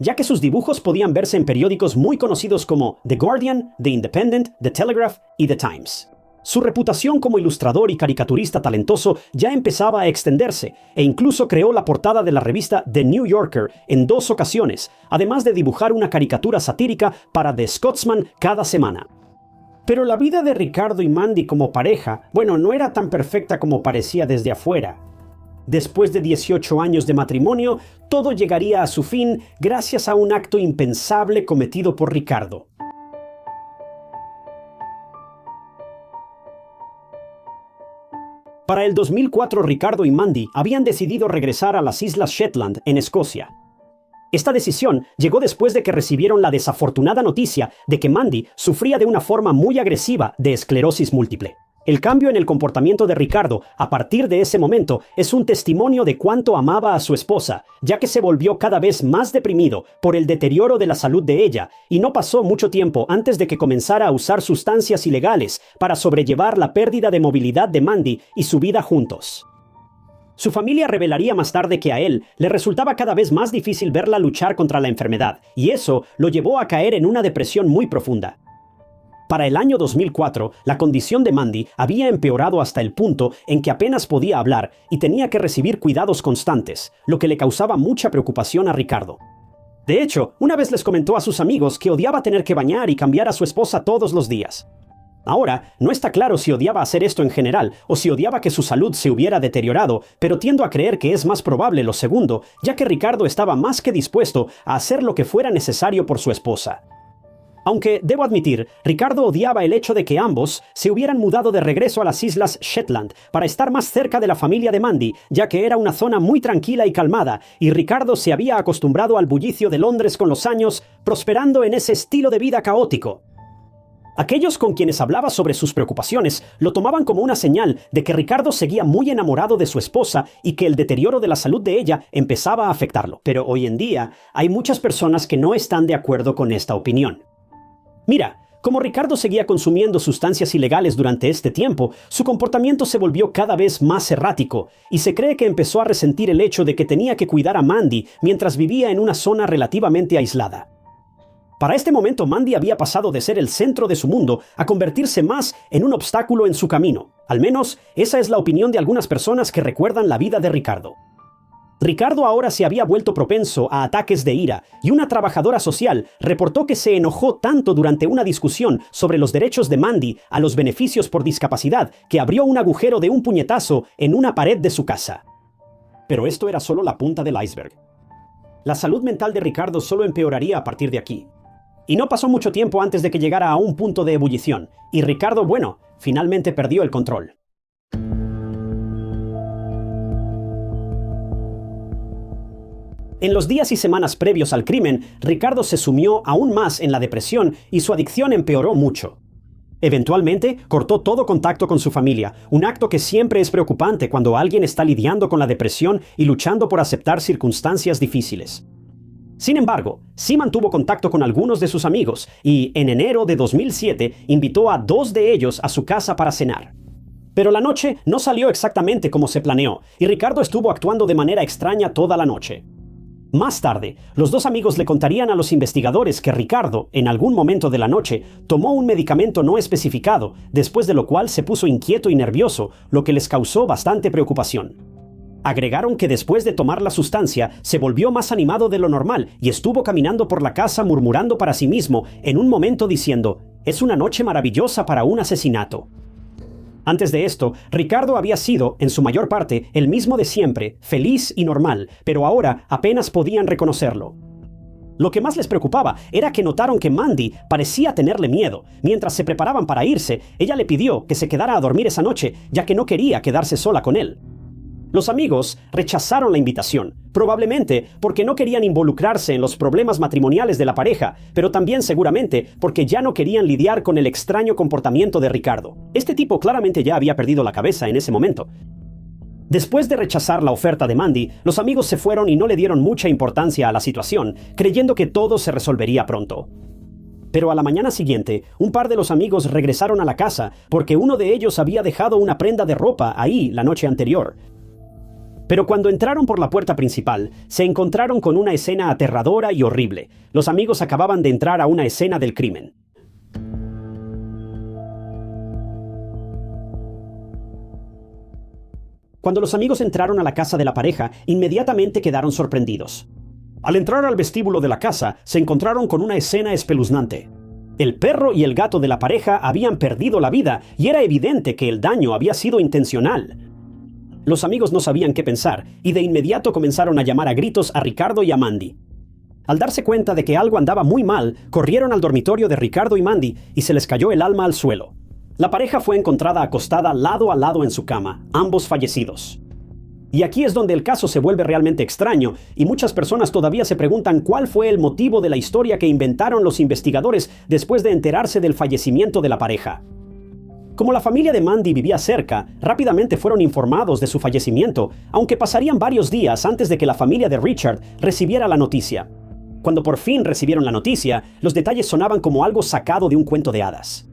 ya que sus dibujos podían verse en periódicos muy conocidos como The Guardian, The Independent, The Telegraph y The Times. Su reputación como ilustrador y caricaturista talentoso ya empezaba a extenderse, e incluso creó la portada de la revista The New Yorker en 2 ocasiones, además de dibujar una caricatura satírica para The Scotsman cada semana. Pero la vida de Ricardo y Mandy como pareja, bueno, no era tan perfecta como parecía desde afuera. Después de 18 años de matrimonio, todo llegaría a su fin gracias a un acto impensable cometido por Ricardo. Para el 2004, Ricardo y Mandy habían decidido regresar a las Islas Shetland, en Escocia. Esta decisión llegó después de que recibieron la desafortunada noticia de que Mandy sufría de una forma muy agresiva de esclerosis múltiple. El cambio en el comportamiento de Ricardo a partir de ese momento es un testimonio de cuánto amaba a su esposa, ya que se volvió cada vez más deprimido por el deterioro de la salud de ella, y no pasó mucho tiempo antes de que comenzara a usar sustancias ilegales para sobrellevar la pérdida de movilidad de Mandy y su vida juntos. Su familia revelaría más tarde que a él le resultaba cada vez más difícil verla luchar contra la enfermedad, y eso lo llevó a caer en una depresión muy profunda. Para el año 2004, la condición de Mandy había empeorado hasta el punto en que apenas podía hablar y tenía que recibir cuidados constantes, lo que le causaba mucha preocupación a Ricardo. De hecho, una vez les comentó a sus amigos que odiaba tener que bañar y cambiar a su esposa todos los días. Ahora, no está claro si odiaba hacer esto en general o si odiaba que su salud se hubiera deteriorado, pero tiendo a creer que es más probable lo segundo, ya que Ricardo estaba más que dispuesto a hacer lo que fuera necesario por su esposa. Aunque, debo admitir, Ricardo odiaba el hecho de que ambos se hubieran mudado de regreso a las Islas Shetland para estar más cerca de la familia de Mandy, ya que era una zona muy tranquila y calmada, y Ricardo se había acostumbrado al bullicio de Londres con los años, prosperando en ese estilo de vida caótico. Aquellos con quienes hablaba sobre sus preocupaciones lo tomaban como una señal de que Ricardo seguía muy enamorado de su esposa y que el deterioro de la salud de ella empezaba a afectarlo. Pero hoy en día hay muchas personas que no están de acuerdo con esta opinión. Mira, como Ricardo seguía consumiendo sustancias ilegales durante este tiempo, su comportamiento se volvió cada vez más errático y se cree que empezó a resentir el hecho de que tenía que cuidar a Mandy mientras vivía en una zona relativamente aislada. Para este momento, Mandy había pasado de ser el centro de su mundo a convertirse más en un obstáculo en su camino. Al menos, esa es la opinión de algunas personas que recuerdan la vida de Ricardo. Ricardo ahora se había vuelto propenso a ataques de ira y una trabajadora social reportó que se enojó tanto durante una discusión sobre los derechos de Mandy a los beneficios por discapacidad que abrió un agujero de un puñetazo en una pared de su casa. Pero esto era solo la punta del iceberg. La salud mental de Ricardo solo empeoraría a partir de aquí. Y no pasó mucho tiempo antes de que llegara a un punto de ebullición, y Ricardo, finalmente perdió el control. En los días y semanas previos al crimen, Ricardo se sumió aún más en la depresión y su adicción empeoró mucho. Eventualmente, cortó todo contacto con su familia, un acto que siempre es preocupante cuando alguien está lidiando con la depresión y luchando por aceptar circunstancias difíciles. Sin embargo, sí mantuvo contacto con algunos de sus amigos y, en enero de 2007, invitó a 2 de ellos a su casa para cenar. Pero la noche no salió exactamente como se planeó, y Ricardo estuvo actuando de manera extraña toda la noche. Más tarde, los 2 amigos le contarían a los investigadores que Ricardo, en algún momento de la noche, tomó un medicamento no especificado, después de lo cual se puso inquieto y nervioso, lo que les causó bastante preocupación. Agregaron que después de tomar la sustancia, se volvió más animado de lo normal y estuvo caminando por la casa murmurando para sí mismo, en un momento diciendo, «Es una noche maravillosa para un asesinato». Antes de esto, Ricardo había sido, en su mayor parte, el mismo de siempre, feliz y normal, pero ahora apenas podían reconocerlo. Lo que más les preocupaba era que notaron que Mandy parecía tenerle miedo. Mientras se preparaban para irse, ella le pidió que se quedara a dormir esa noche, ya que no quería quedarse sola con él. Los amigos rechazaron la invitación, probablemente porque no querían involucrarse en los problemas matrimoniales de la pareja, pero también seguramente porque ya no querían lidiar con el extraño comportamiento de Ricardo. Este tipo claramente ya había perdido la cabeza en ese momento. Después de rechazar la oferta de Mandy, los amigos se fueron y no le dieron mucha importancia a la situación, creyendo que todo se resolvería pronto. Pero a la mañana siguiente, un par de los amigos regresaron a la casa porque uno de ellos había dejado una prenda de ropa ahí la noche anterior. Pero cuando entraron por la puerta principal, se encontraron con una escena aterradora y horrible. Los amigos acababan de entrar a una escena del crimen. Cuando los amigos entraron a la casa de la pareja, inmediatamente quedaron sorprendidos. Al entrar al vestíbulo de la casa, se encontraron con una escena espeluznante. El perro y el gato de la pareja habían perdido la vida y era evidente que el daño había sido intencional. Los amigos no sabían qué pensar y de inmediato comenzaron a llamar a gritos a Ricardo y a Mandy. Al darse cuenta de que algo andaba muy mal, corrieron al dormitorio de Ricardo y Mandy y se les cayó el alma al suelo. La pareja fue encontrada acostada lado a lado en su cama, ambos fallecidos. Y aquí es donde el caso se vuelve realmente extraño y muchas personas todavía se preguntan cuál fue el motivo de la historia que inventaron los investigadores después de enterarse del fallecimiento de la pareja. Como la familia de Mandy vivía cerca, rápidamente fueron informados de su fallecimiento, aunque pasarían varios días antes de que la familia de Richard recibiera la noticia. Cuando por fin recibieron la noticia, los detalles sonaban como algo sacado de un cuento de hadas.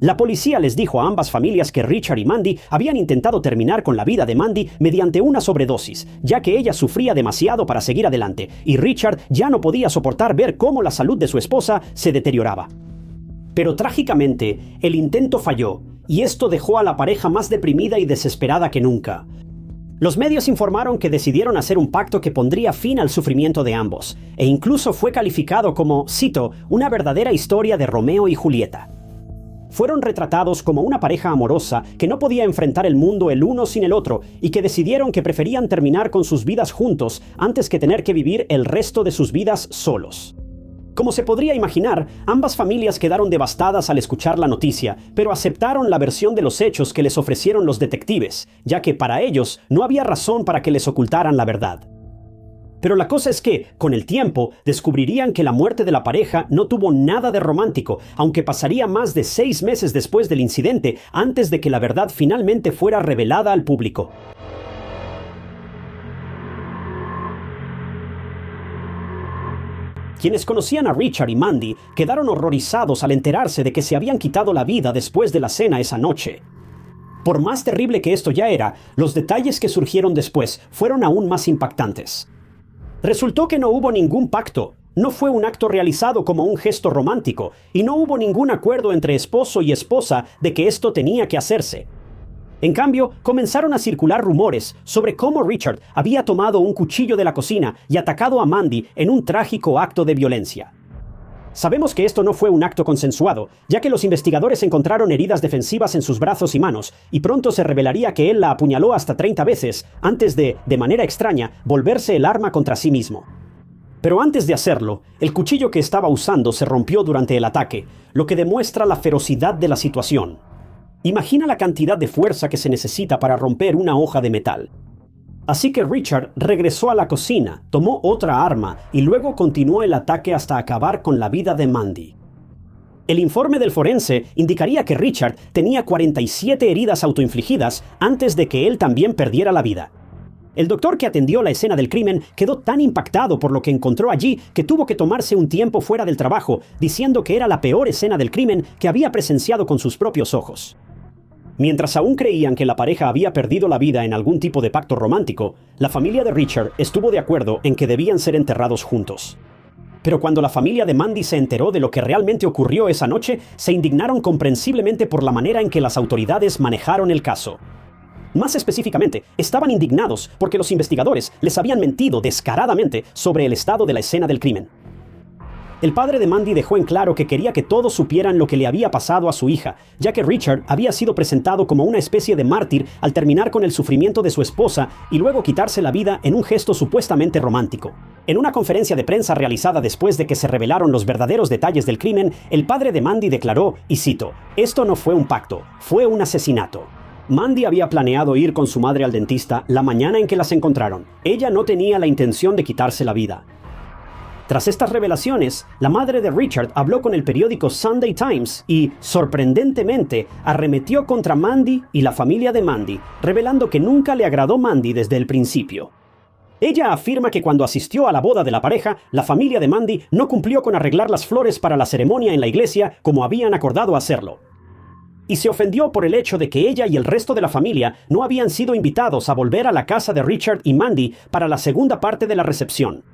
La policía les dijo a ambas familias que Richard y Mandy habían intentado terminar con la vida de Mandy mediante una sobredosis, ya que ella sufría demasiado para seguir adelante, y Richard ya no podía soportar ver cómo la salud de su esposa se deterioraba. Pero trágicamente, el intento falló, y esto dejó a la pareja más deprimida y desesperada que nunca. Los medios informaron que decidieron hacer un pacto que pondría fin al sufrimiento de ambos, e incluso fue calificado como, cito, una verdadera historia de Romeo y Julieta. Fueron retratados como una pareja amorosa que no podía enfrentar el mundo el uno sin el otro y que decidieron que preferían terminar con sus vidas juntos antes que tener que vivir el resto de sus vidas solos. Como se podría imaginar, ambas familias quedaron devastadas al escuchar la noticia, pero aceptaron la versión de los hechos que les ofrecieron los detectives, ya que para ellos no había razón para que les ocultaran la verdad. Pero la cosa es que, con el tiempo, descubrirían que la muerte de la pareja no tuvo nada de romántico, aunque pasaría más de 6 meses después del incidente, antes de que la verdad finalmente fuera revelada al público. Quienes conocían a Richard y Mandy quedaron horrorizados al enterarse de que se habían quitado la vida después de la cena esa noche. Por más terrible que esto ya era, los detalles que surgieron después fueron aún más impactantes. Resultó que no hubo ningún pacto, no fue un acto realizado como un gesto romántico, y no hubo ningún acuerdo entre esposo y esposa de que esto tenía que hacerse. En cambio, comenzaron a circular rumores sobre cómo Richard había tomado un cuchillo de la cocina y atacado a Mandy en un trágico acto de violencia. Sabemos que esto no fue un acto consensuado, ya que los investigadores encontraron heridas defensivas en sus brazos y manos, y pronto se revelaría que él la apuñaló hasta 30 veces, antes de manera extraña, volverse el arma contra sí mismo. Pero antes de hacerlo, el cuchillo que estaba usando se rompió durante el ataque, lo que demuestra la ferocidad de la situación. Imagina la cantidad de fuerza que se necesita para romper una hoja de metal. Así que Richard regresó a la cocina, tomó otra arma y luego continuó el ataque hasta acabar con la vida de Mandy. El informe del forense indicaría que Richard tenía 47 heridas autoinfligidas antes de que él también perdiera la vida. El doctor que atendió la escena del crimen quedó tan impactado por lo que encontró allí que tuvo que tomarse un tiempo fuera del trabajo, diciendo que era la peor escena del crimen que había presenciado con sus propios ojos. Mientras aún creían que la pareja había perdido la vida en algún tipo de pacto romántico, la familia de Richard estuvo de acuerdo en que debían ser enterrados juntos. Pero cuando la familia de Mandy se enteró de lo que realmente ocurrió esa noche, se indignaron comprensiblemente por la manera en que las autoridades manejaron el caso. Más específicamente, estaban indignados porque los investigadores les habían mentido descaradamente sobre el estado de la escena del crimen. El padre de Mandy dejó en claro que quería que todos supieran lo que le había pasado a su hija, ya que Richard había sido presentado como una especie de mártir al terminar con el sufrimiento de su esposa y luego quitarse la vida en un gesto supuestamente romántico. En una conferencia de prensa realizada después de que se revelaron los verdaderos detalles del crimen, el padre de Mandy declaró, y cito, «Esto no fue un pacto, fue un asesinato». Mandy había planeado ir con su madre al dentista la mañana en que las encontraron. Ella no tenía la intención de quitarse la vida. Tras estas revelaciones, la madre de Richard habló con el periódico Sunday Times y, sorprendentemente, arremetió contra Mandy y la familia de Mandy, revelando que nunca le agradó Mandy desde el principio. Ella afirma que cuando asistió a la boda de la pareja, la familia de Mandy no cumplió con arreglar las flores para la ceremonia en la iglesia como habían acordado hacerlo. Y se ofendió por el hecho de que ella y el resto de la familia no habían sido invitados a volver a la casa de Richard y Mandy para la segunda parte de la recepción.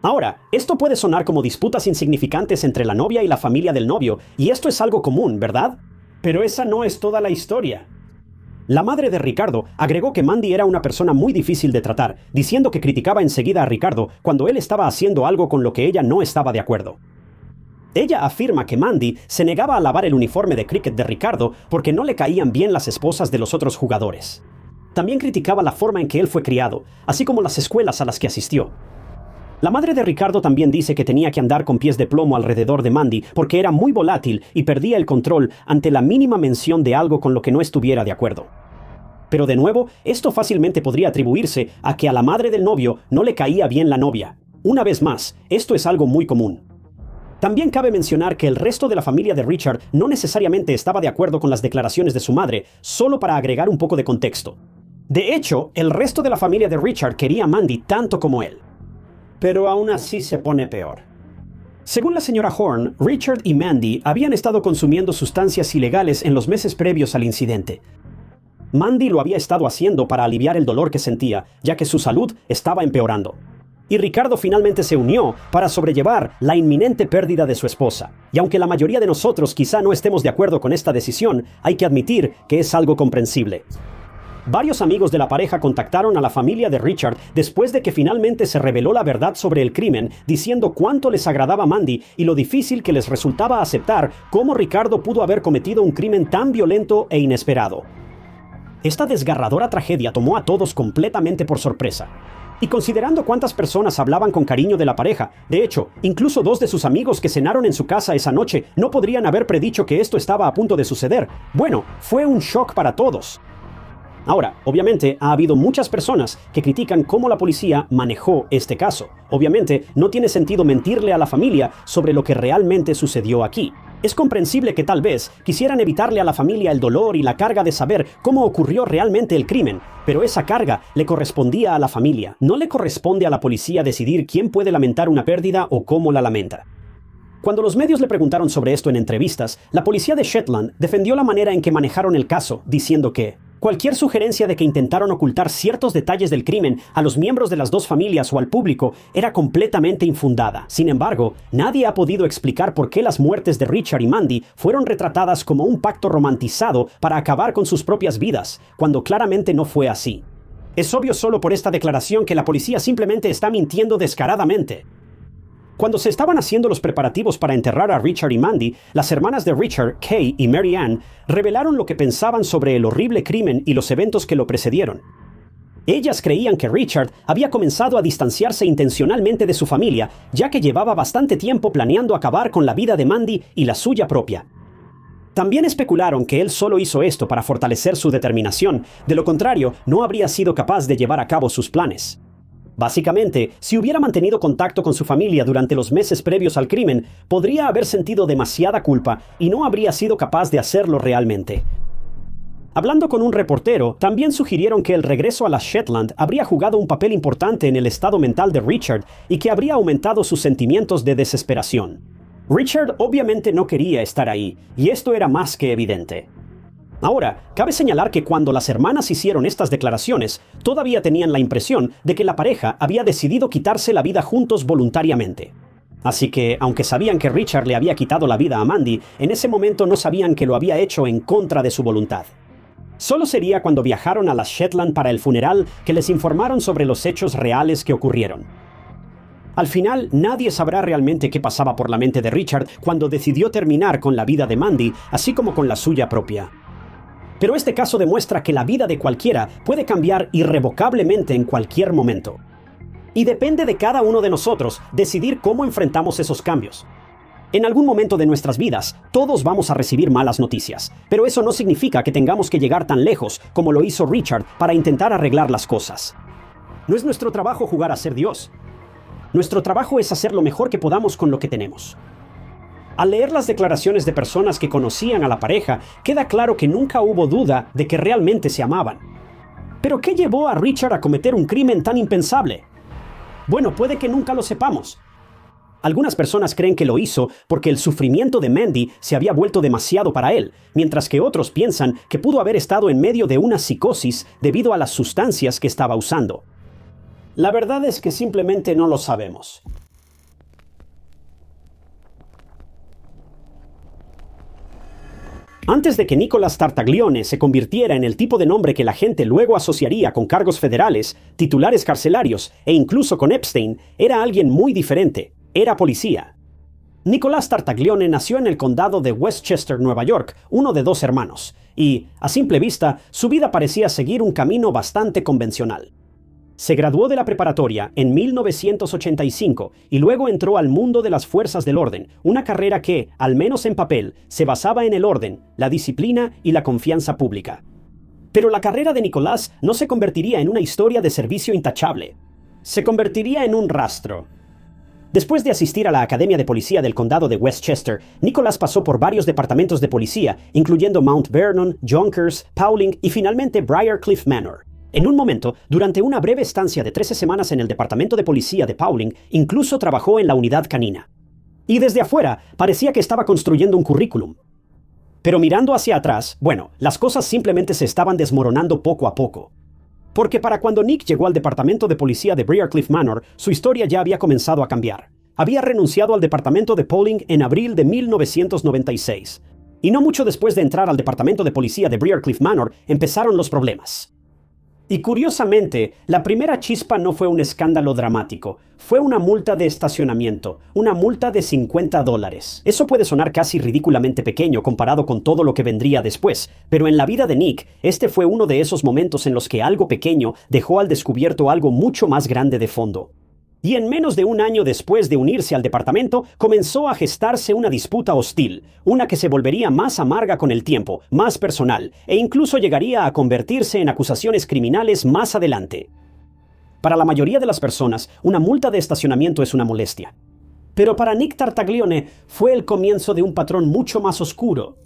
Ahora, esto puede sonar como disputas insignificantes entre la novia y la familia del novio, y esto es algo común, ¿verdad? Pero esa no es toda la historia. La madre de Ricardo agregó que Mandy era una persona muy difícil de tratar, diciendo que criticaba enseguida a Ricardo cuando él estaba haciendo algo con lo que ella no estaba de acuerdo. Ella afirma que Mandy se negaba a lavar el uniforme de cricket de Ricardo porque no le caían bien las esposas de los otros jugadores. También criticaba la forma en que él fue criado, así como las escuelas a las que asistió. La madre de Ricardo también dice que tenía que andar con pies de plomo alrededor de Mandy porque era muy volátil y perdía el control ante la mínima mención de algo con lo que no estuviera de acuerdo. Pero de nuevo, esto fácilmente podría atribuirse a que a la madre del novio no le caía bien la novia. Una vez más, esto es algo muy común. También cabe mencionar que el resto de la familia de Richard no necesariamente estaba de acuerdo con las declaraciones de su madre, solo para agregar un poco de contexto. De hecho, el resto de la familia de Richard quería a Mandy tanto como él. Pero aún así se pone peor. Según la señora Horn, Richard y Mandy habían estado consumiendo sustancias ilegales en los meses previos al incidente. Mandy lo había estado haciendo para aliviar el dolor que sentía, ya que su salud estaba empeorando. Y Ricardo finalmente se unió para sobrellevar la inminente pérdida de su esposa. Y aunque la mayoría de nosotros quizá no estemos de acuerdo con esta decisión, hay que admitir que es algo comprensible. Varios amigos de la pareja contactaron a la familia de Richard después de que finalmente se reveló la verdad sobre el crimen, diciendo cuánto les agradaba Mandy y lo difícil que les resultaba aceptar cómo Ricardo pudo haber cometido un crimen tan violento e inesperado. Esta desgarradora tragedia tomó a todos completamente por sorpresa. Y considerando cuántas personas hablaban con cariño de la pareja, de hecho, incluso 2 de sus amigos que cenaron en su casa esa noche no podrían haber predicho que esto estaba a punto de suceder. Bueno, fue un shock para todos. Ahora, obviamente, ha habido muchas personas que critican cómo la policía manejó este caso. Obviamente, no tiene sentido mentirle a la familia sobre lo que realmente sucedió aquí. Es comprensible que tal vez quisieran evitarle a la familia el dolor y la carga de saber cómo ocurrió realmente el crimen, pero esa carga le correspondía a la familia. No le corresponde a la policía decidir quién puede lamentar una pérdida o cómo la lamenta. Cuando los medios le preguntaron sobre esto en entrevistas, la policía de Shetland defendió la manera en que manejaron el caso, diciendo que cualquier sugerencia de que intentaron ocultar ciertos detalles del crimen a los miembros de las dos familias o al público era completamente infundada. Sin embargo, nadie ha podido explicar por qué las muertes de Richard y Mandy fueron retratadas como un pacto romantizado para acabar con sus propias vidas, cuando claramente no fue así. Es obvio solo por esta declaración que la policía simplemente está mintiendo descaradamente. Cuando se estaban haciendo los preparativos para enterrar a Richard y Mandy, las hermanas de Richard, Kay y Mary Ann, revelaron lo que pensaban sobre el horrible crimen y los eventos que lo precedieron. Ellas creían que Richard había comenzado a distanciarse intencionalmente de su familia, ya que llevaba bastante tiempo planeando acabar con la vida de Mandy y la suya propia. También especularon que él solo hizo esto para fortalecer su determinación, de lo contrario, no habría sido capaz de llevar a cabo sus planes. Básicamente, si hubiera mantenido contacto con su familia durante los meses previos al crimen, podría haber sentido demasiada culpa y no habría sido capaz de hacerlo realmente. Hablando con un reportero, también sugirieron que el regreso a las Shetland habría jugado un papel importante en el estado mental de Richard y que habría aumentado sus sentimientos de desesperación. Richard obviamente no quería estar ahí, y esto era más que evidente. Ahora, cabe señalar que cuando las hermanas hicieron estas declaraciones, todavía tenían la impresión de que la pareja había decidido quitarse la vida juntos voluntariamente. Así que, aunque sabían que Richard le había quitado la vida a Mandy, en ese momento no sabían que lo había hecho en contra de su voluntad. Solo sería cuando viajaron a las Shetland para el funeral que les informaron sobre los hechos reales que ocurrieron. Al final, nadie sabrá realmente qué pasaba por la mente de Richard cuando decidió terminar con la vida de Mandy, así como con la suya propia. Pero este caso demuestra que la vida de cualquiera puede cambiar irrevocablemente en cualquier momento. Y depende de cada uno de nosotros decidir cómo enfrentamos esos cambios. En algún momento de nuestras vidas, todos vamos a recibir malas noticias, pero eso no significa que tengamos que llegar tan lejos como lo hizo Richard para intentar arreglar las cosas. No es nuestro trabajo jugar a ser Dios. Nuestro trabajo es hacer lo mejor que podamos con lo que tenemos. Al leer las declaraciones de personas que conocían a la pareja, queda claro que nunca hubo duda de que realmente se amaban. ¿Pero qué llevó a Richard a cometer un crimen tan impensable? Bueno, puede que nunca lo sepamos. Algunas personas creen que lo hizo porque el sufrimiento de Mandy se había vuelto demasiado para él, mientras que otros piensan que pudo haber estado en medio de una psicosis debido a las sustancias que estaba usando. La verdad es que simplemente no lo sabemos. Antes de que Nicholas Tartaglione se convirtiera en el tipo de nombre que la gente luego asociaría con cargos federales, titulares carcelarios e incluso con Epstein, era alguien muy diferente. Era policía. Nicholas Tartaglione nació en el condado de Westchester, Nueva York, uno de dos hermanos, y, a simple vista, su vida parecía seguir un camino bastante convencional. Se graduó de la preparatoria en 1985 y luego entró al mundo de las fuerzas del orden, una carrera que, al menos en papel, se basaba en el orden, la disciplina y la confianza pública. Pero la carrera de Nicholas no se convertiría en una historia de servicio intachable. Se convertiría en un rastro. Después de asistir a la Academia de Policía del Condado de Westchester, Nicholas pasó por varios departamentos de policía, incluyendo Mount Vernon, Yonkers, Paulding y finalmente Briarcliff Manor. En un momento, durante una breve estancia de 13 semanas en el departamento de policía de Paulding, incluso trabajó en la unidad canina. Y desde afuera, parecía que estaba construyendo un currículum. Pero mirando hacia atrás, bueno, las cosas simplemente se estaban desmoronando poco a poco. Porque para cuando Nick llegó al departamento de policía de Briarcliff Manor, su historia ya había comenzado a cambiar. Había renunciado al departamento de Paulding en abril de 1996. Y no mucho después de entrar al departamento de policía de Briarcliff Manor, empezaron los problemas. Y curiosamente, la primera chispa no fue un escándalo dramático, fue una multa de estacionamiento, una multa de $50. Eso puede sonar casi ridículamente pequeño comparado con todo lo que vendría después, pero en la vida de Nick, este fue uno de esos momentos en los que algo pequeño dejó al descubierto algo mucho más grande de fondo. Y en menos de un año después de unirse al departamento, comenzó a gestarse una disputa hostil, una que se volvería más amarga con el tiempo, más personal, e incluso llegaría a convertirse en acusaciones criminales más adelante. Para la mayoría de las personas, una multa de estacionamiento es una molestia. Pero para Nick Tartaglione fue el comienzo de un patrón mucho más oscuro.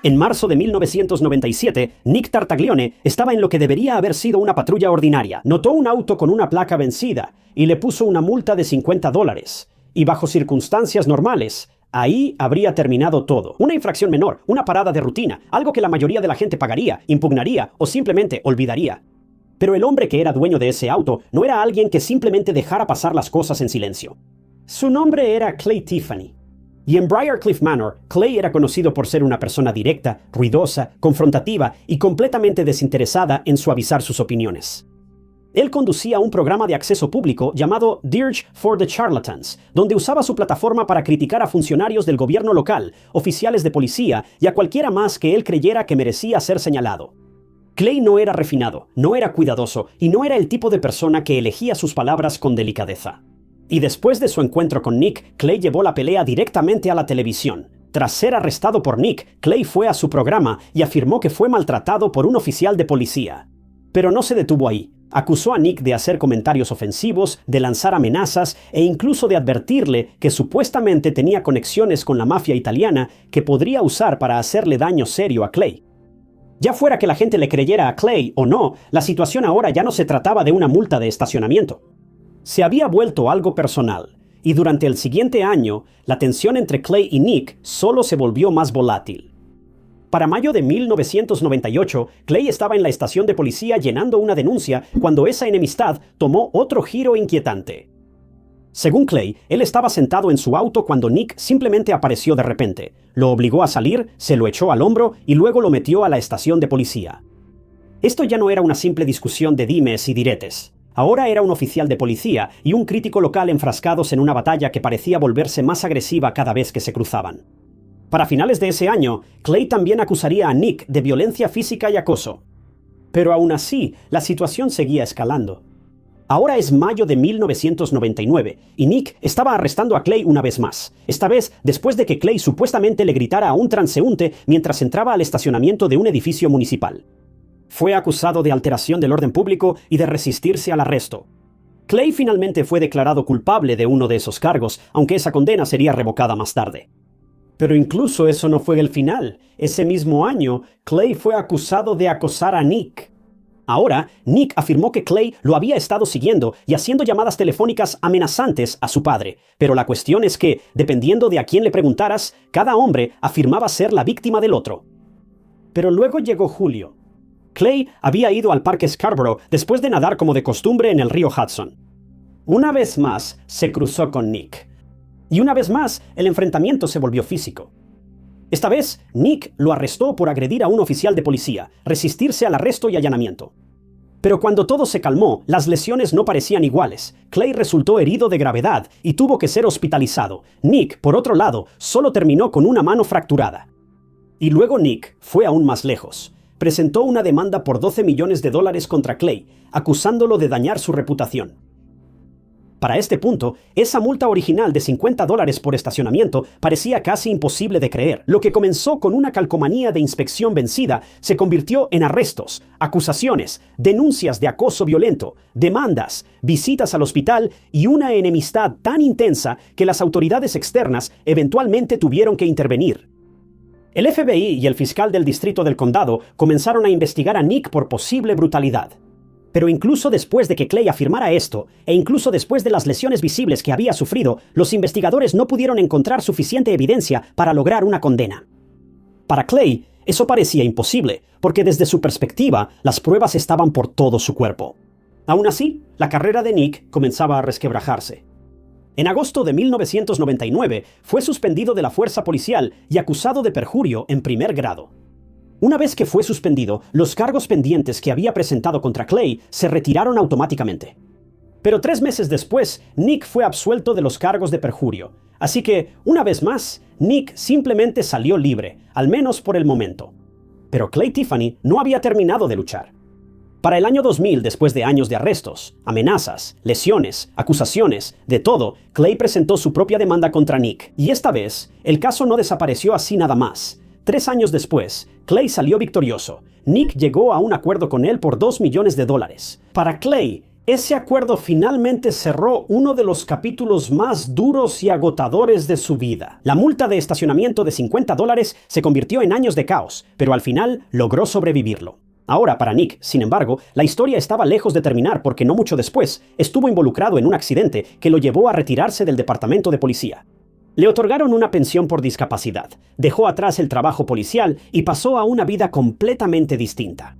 En marzo de 1997, Nick Tartaglione estaba en lo que debería haber sido una patrulla ordinaria. Notó un auto con una placa vencida y le puso una multa de $50. Y bajo circunstancias normales, ahí habría terminado todo. Una infracción menor, una parada de rutina, algo que la mayoría de la gente pagaría, impugnaría o simplemente olvidaría. Pero el hombre que era dueño de ese auto no era alguien que simplemente dejara pasar las cosas en silencio. Su nombre era Clay Tiffany. Y en Briarcliff Manor, Clay era conocido por ser una persona directa, ruidosa, confrontativa y completamente desinteresada en suavizar sus opiniones. Él conducía un programa de acceso público llamado Dirge for the Charlatans, donde usaba su plataforma para criticar a funcionarios del gobierno local, oficiales de policía y a cualquiera más que él creyera que merecía ser señalado. Clay no era refinado, no era cuidadoso y no era el tipo de persona que elegía sus palabras con delicadeza. Y después de su encuentro con Nick, Clay llevó la pelea directamente a la televisión. Tras ser arrestado por Nick, Clay fue a su programa y afirmó que fue maltratado por un oficial de policía. Pero no se detuvo ahí. Acusó a Nick de hacer comentarios ofensivos, de lanzar amenazas e incluso de advertirle que supuestamente tenía conexiones con la mafia italiana que podría usar para hacerle daño serio a Clay. Ya fuera que la gente le creyera a Clay o no, la situación ahora ya no se trataba de una multa de estacionamiento. Se había vuelto algo personal, y durante el siguiente año, la tensión entre Clay y Nick solo se volvió más volátil. Para mayo de 1998, Clay estaba en la estación de policía llenando una denuncia cuando esa enemistad tomó otro giro inquietante. Según Clay, él estaba sentado en su auto cuando Nick simplemente apareció de repente, lo obligó a salir, se lo echó al hombro y luego lo metió a la estación de policía. Esto ya no era una simple discusión de dimes y diretes. Ahora era un oficial de policía y un crítico local enfrascados en una batalla que parecía volverse más agresiva cada vez que se cruzaban. Para finales de ese año, Clay también acusaría a Nick de violencia física y acoso. Pero aún así, la situación seguía escalando. Ahora es mayo de 1999 y Nick estaba arrestando a Clay una vez más, esta vez después de que Clay supuestamente le gritara a un transeúnte mientras entraba al estacionamiento de un edificio municipal. Fue acusado de alteración del orden público y de resistirse al arresto. Clay finalmente fue declarado culpable de uno de esos cargos, aunque esa condena sería revocada más tarde. Pero incluso eso no fue el final. Ese mismo año, Clay fue acusado de acosar a Nick. Ahora, Nick afirmó que Clay lo había estado siguiendo y haciendo llamadas telefónicas amenazantes a su padre. Pero la cuestión es que, dependiendo de a quién le preguntaras, cada hombre afirmaba ser la víctima del otro. Pero luego llegó julio. Clay había ido al parque Scarborough después de nadar como de costumbre en el río Hudson. Una vez más, se cruzó con Nick. Y una vez más, el enfrentamiento se volvió físico. Esta vez, Nick lo arrestó por agredir a un oficial de policía, resistirse al arresto y allanamiento. Pero cuando todo se calmó, las lesiones no parecían iguales. Clay resultó herido de gravedad y tuvo que ser hospitalizado. Nick, por otro lado, solo terminó con una mano fracturada. Y luego Nick fue aún más lejos. Presentó una demanda por $12 millones contra Clay, acusándolo de dañar su reputación. Para este punto, esa multa original de $50 por estacionamiento parecía casi imposible de creer. Lo que comenzó con una calcomanía de inspección vencida se convirtió en arrestos, acusaciones, denuncias de acoso violento, demandas, visitas al hospital y una enemistad tan intensa que las autoridades externas eventualmente tuvieron que intervenir. El FBI y el fiscal del distrito del condado comenzaron a investigar a Nick por posible brutalidad. Pero incluso después de que Clay afirmara esto, e incluso después de las lesiones visibles que había sufrido, los investigadores no pudieron encontrar suficiente evidencia para lograr una condena. Para Clay, eso parecía imposible, porque desde su perspectiva, las pruebas estaban por todo su cuerpo. Aún así, la carrera de Nick comenzaba a resquebrajarse. En agosto de 1999, fue suspendido de la fuerza policial y acusado de perjurio en primer grado. Una vez que fue suspendido, los cargos pendientes que había presentado contra Clay se retiraron automáticamente. Pero 3 meses después, Nick fue absuelto de los cargos de perjurio. Así que, una vez más, Nick simplemente salió libre, al menos por el momento. Pero Clay Tiffany no había terminado de luchar. Para el año 2000, después de años de arrestos, amenazas, lesiones, acusaciones, de todo, Clay presentó su propia demanda contra Nick. Y esta vez, el caso no desapareció así nada más. 3 años después, Clay salió victorioso. Nick llegó a un acuerdo con él por $2 millones. Para Clay, ese acuerdo finalmente cerró uno de los capítulos más duros y agotadores de su vida. La multa de estacionamiento de $50 se convirtió en años de caos, pero al final logró sobrevivirlo. Ahora, para Nick, sin embargo, la historia estaba lejos de terminar porque no mucho después estuvo involucrado en un accidente que lo llevó a retirarse del departamento de policía. Le otorgaron una pensión por discapacidad, dejó atrás el trabajo policial y pasó a una vida completamente distinta.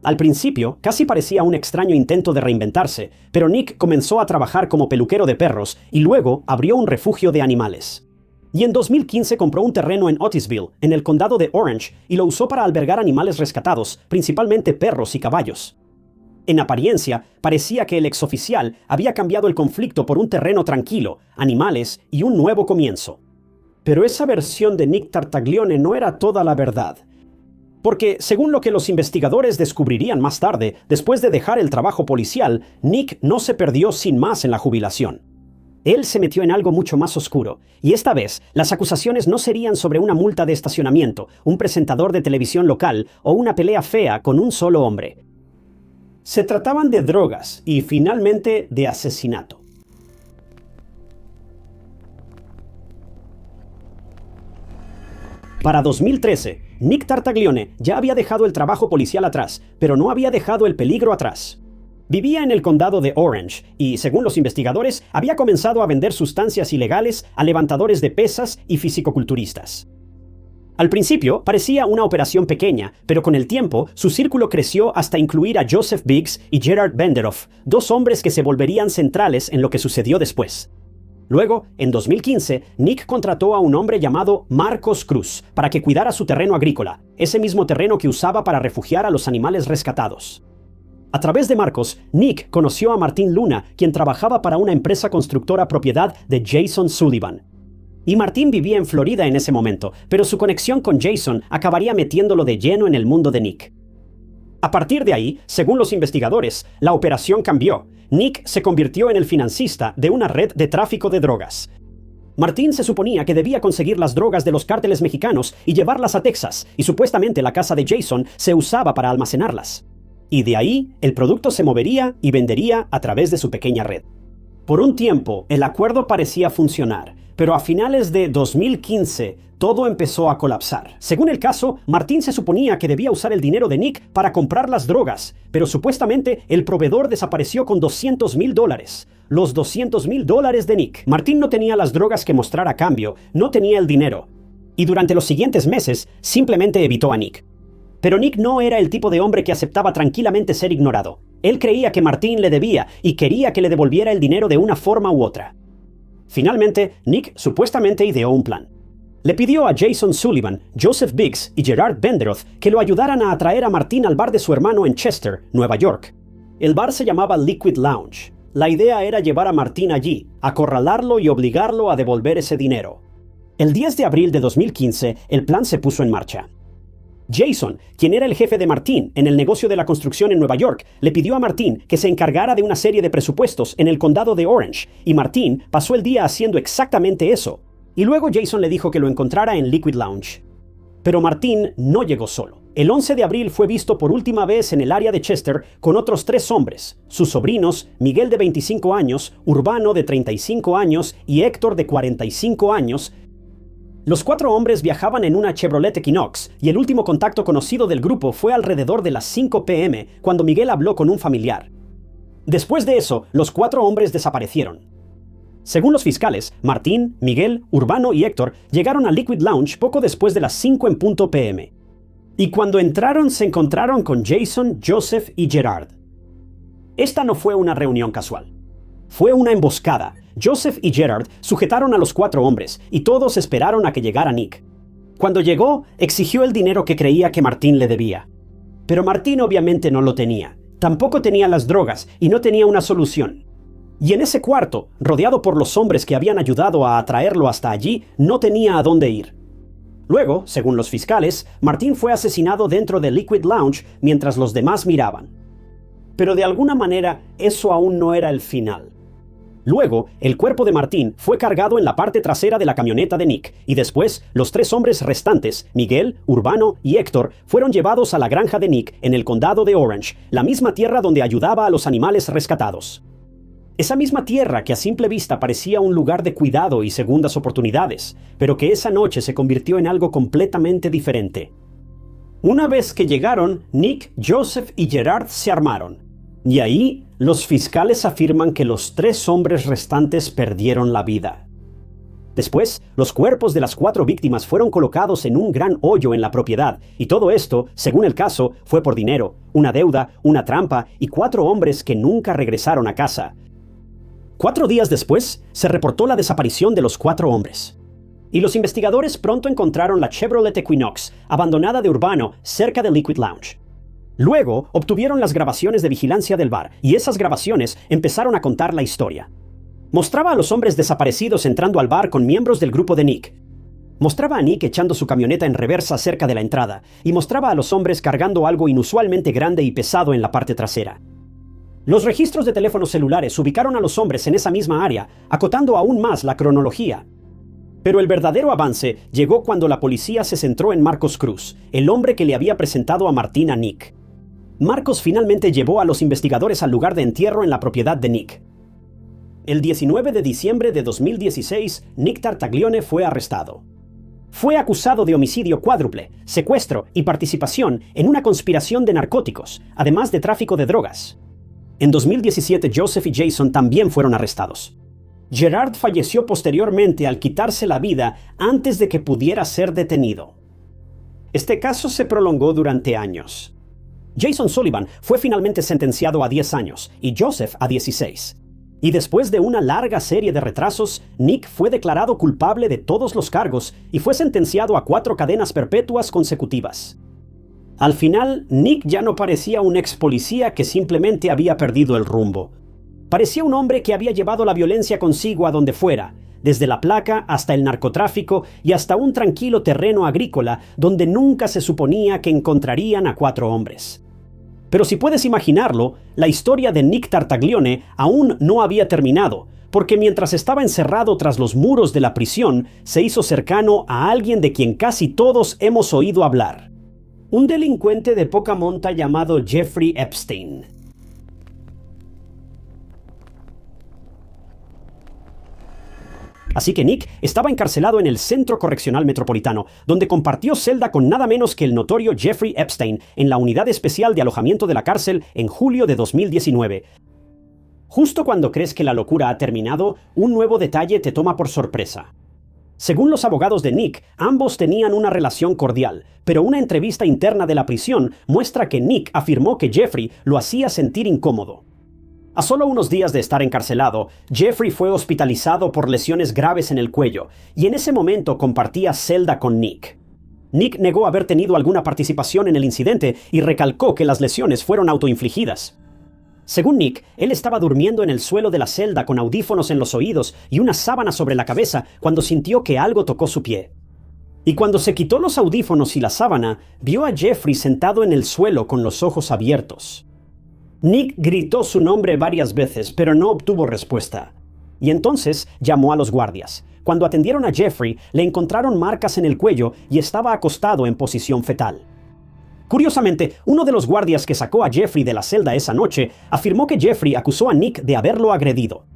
Al principio, casi parecía un extraño intento de reinventarse, pero Nick comenzó a trabajar como peluquero de perros y luego abrió un refugio de animales. Y en 2015 compró un terreno en Otisville, en el condado de Orange, y lo usó para albergar animales rescatados, principalmente perros y caballos. En apariencia, parecía que el exoficial había cambiado el conflicto por un terreno tranquilo, animales y un nuevo comienzo. Pero esa versión de Nick Tartaglione no era toda la verdad. Porque, según lo que los investigadores descubrirían más tarde, después de dejar el trabajo policial, Nick no se perdió sin más en la jubilación. Él se metió en algo mucho más oscuro, y esta vez las acusaciones no serían sobre una multa de estacionamiento, un presentador de televisión local o una pelea fea con un solo hombre. Se trataban de drogas y finalmente de asesinato. Para 2013, Nick Tartaglione ya había dejado el trabajo policial atrás, pero no había dejado el peligro atrás. Vivía en el condado de Orange y, según los investigadores, había comenzado a vender sustancias ilegales a levantadores de pesas y fisicoculturistas. Al principio parecía una operación pequeña, pero con el tiempo su círculo creció hasta incluir a Joseph Biggs y Gerard Benderoff, 2 hombres que se volverían centrales en lo que sucedió después. Luego, en 2015, Nick contrató a un hombre llamado Marcos Cruz para que cuidara su terreno agrícola, ese mismo terreno que usaba para refugiar a los animales rescatados. A través de Marcos, Nick conoció a Martín Luna, quien trabajaba para una empresa constructora propiedad de Jason Sullivan. Y Martín vivía en Florida en ese momento, pero su conexión con Jason acabaría metiéndolo de lleno en el mundo de Nick. A partir de ahí, según los investigadores, la operación cambió. Nick se convirtió en el financista de una red de tráfico de drogas. Martín se suponía que debía conseguir las drogas de los cárteles mexicanos y llevarlas a Texas, y supuestamente la casa de Jason se usaba para almacenarlas. Y de ahí, el producto se movería y vendería a través de su pequeña red. Por un tiempo, el acuerdo parecía funcionar, pero a finales de 2015, todo empezó a colapsar. Según el caso, Martín se suponía que debía usar el dinero de Nick para comprar las drogas, pero supuestamente el proveedor desapareció con $200,000. Los $200,000 de Nick. Martín no tenía las drogas que mostrar a cambio, no tenía el dinero. Y durante los siguientes meses, simplemente evitó a Nick. Pero Nick no era el tipo de hombre que aceptaba tranquilamente ser ignorado. Él creía que Martín le debía y quería que le devolviera el dinero de una forma u otra. Finalmente, Nick supuestamente ideó un plan. Le pidió a Jason Sullivan, Joseph Biggs y Gerard Benderoff que lo ayudaran a atraer a Martín al bar de su hermano en Chester, Nueva York. El bar se llamaba Liquid Lounge. La idea era llevar a Martín allí, acorralarlo y obligarlo a devolver ese dinero. El 10 de abril de 2015, el plan se puso en marcha. Jason, quien era el jefe de Martín en el negocio de la construcción en Nueva York, le pidió a Martín que se encargara de una serie de presupuestos en el condado de Orange, y Martín pasó el día haciendo exactamente eso. Y luego Jason le dijo que lo encontrara en Liquid Lounge. Pero Martín no llegó solo. El 11 de abril fue visto por última vez en el área de Chester con otros 3 hombres, sus sobrinos, Miguel de 25 años, Urbano de 35 años y Héctor de 45 años. Los 4 hombres viajaban en una Chevrolet Equinox y el último contacto conocido del grupo fue alrededor de las 5 p.m. cuando Miguel habló con un familiar. Después de eso, los 4 hombres desaparecieron. Según los fiscales, Martín, Miguel, Urbano y Héctor llegaron a Liquid Lounge poco después de las 5 en punto p.m. Y cuando entraron se encontraron con Jason, Joseph y Gerard. Esta no fue una reunión casual. Fue una emboscada. Joseph y Gerard sujetaron a los 4 hombres y todos esperaron a que llegara Nick. Cuando llegó, exigió el dinero que creía que Martín le debía. Pero Martín obviamente no lo tenía. Tampoco tenía las drogas y no tenía una solución. Y en ese cuarto, rodeado por los hombres que habían ayudado a atraerlo hasta allí, no tenía a dónde ir. Luego, según los fiscales, Martin fue asesinado dentro del Liquid Lounge mientras los demás miraban. Pero de alguna manera, eso aún no era el final. Luego, el cuerpo de Martin fue cargado en la parte trasera de la camioneta de Nick, y después, los 3 hombres restantes, Miguel, Urbano y Héctor, fueron llevados a la granja de Nick en el condado de Orange, la misma tierra donde ayudaba a los animales rescatados. Esa misma tierra que a simple vista parecía un lugar de cuidado y segundas oportunidades, pero que esa noche se convirtió en algo completamente diferente. Una vez que llegaron, Nick, Joseph y Gerard se armaron. Y ahí, los fiscales afirman que los 3 hombres restantes perdieron la vida. Después, los cuerpos de las 4 víctimas fueron colocados en un gran hoyo en la propiedad, y todo esto, según el caso, fue por dinero, una deuda, una trampa y 4 hombres que nunca regresaron a casa. 4 días después, se reportó la desaparición de los 4 hombres. Y los investigadores pronto encontraron la Chevrolet Equinox, abandonada de Urbano, cerca del Liquid Lounge. Luego, obtuvieron las grabaciones de vigilancia del bar, y esas grabaciones empezaron a contar la historia. Mostraba a los hombres desaparecidos entrando al bar con miembros del grupo de Nick. Mostraba a Nick echando su camioneta en reversa cerca de la entrada, y mostraba a los hombres cargando algo inusualmente grande y pesado en la parte trasera. Los registros de teléfonos celulares ubicaron a los hombres en esa misma área, acotando aún más la cronología. Pero el verdadero avance llegó cuando la policía se centró en Marcos Cruz, el hombre que le había presentado a Martin a Nick. Marcos finalmente llevó a los investigadores al lugar de entierro en la propiedad de Nick. El 19 de diciembre de 2016, Nick Tartaglione fue arrestado. Fue acusado de homicidio cuádruple, secuestro y participación en una conspiración de narcóticos, además de tráfico de drogas. En 2017, Joseph y Jason también fueron arrestados. Gerard falleció posteriormente al quitarse la vida antes de que pudiera ser detenido. Este caso se prolongó durante años. Jason Sullivan fue finalmente sentenciado a 10 años y Joseph a 16. Y después de una larga serie de retrasos, Nick fue declarado culpable de todos los cargos y fue sentenciado a 4 cadenas perpetuas consecutivas. Al final, Nick ya no parecía un ex policía que simplemente había perdido el rumbo. Parecía un hombre que había llevado la violencia consigo a donde fuera, desde la placa hasta el narcotráfico y hasta un tranquilo terreno agrícola donde nunca se suponía que encontrarían a 4 hombres. Pero si puedes imaginarlo, la historia de Nick Tartaglione aún no había terminado, porque mientras estaba encerrado tras los muros de la prisión, se hizo cercano a alguien de quien casi todos hemos oído hablar. Un delincuente de poca monta llamado Jeffrey Epstein. Así que Nick estaba encarcelado en el Centro Correccional Metropolitano, donde compartió celda con nada menos que el notorio Jeffrey Epstein en la Unidad Especial de Alojamiento de la Cárcel en julio de 2019. Justo cuando crees que la locura ha terminado, un nuevo detalle te toma por sorpresa. Según los abogados de Nick, ambos tenían una relación cordial, pero una entrevista interna de la prisión muestra que Nick afirmó que Jeffrey lo hacía sentir incómodo. A solo unos días de estar encarcelado, Jeffrey fue hospitalizado por lesiones graves en el cuello, y en ese momento compartía celda con Nick. Nick negó haber tenido alguna participación en el incidente y recalcó que las lesiones fueron autoinfligidas. Según Nick, él estaba durmiendo en el suelo de la celda con audífonos en los oídos y una sábana sobre la cabeza cuando sintió que algo tocó su pie. Y cuando se quitó los audífonos y la sábana, vio a Jeffrey sentado en el suelo con los ojos abiertos. Nick gritó su nombre varias veces, pero no obtuvo respuesta. Y entonces llamó a los guardias. Cuando atendieron a Jeffrey, le encontraron marcas en el cuello y estaba acostado en posición fetal. Curiosamente, uno de los guardias que sacó a Jeffrey de la celda esa noche afirmó que Jeffrey acusó a Nick de haberlo agredido.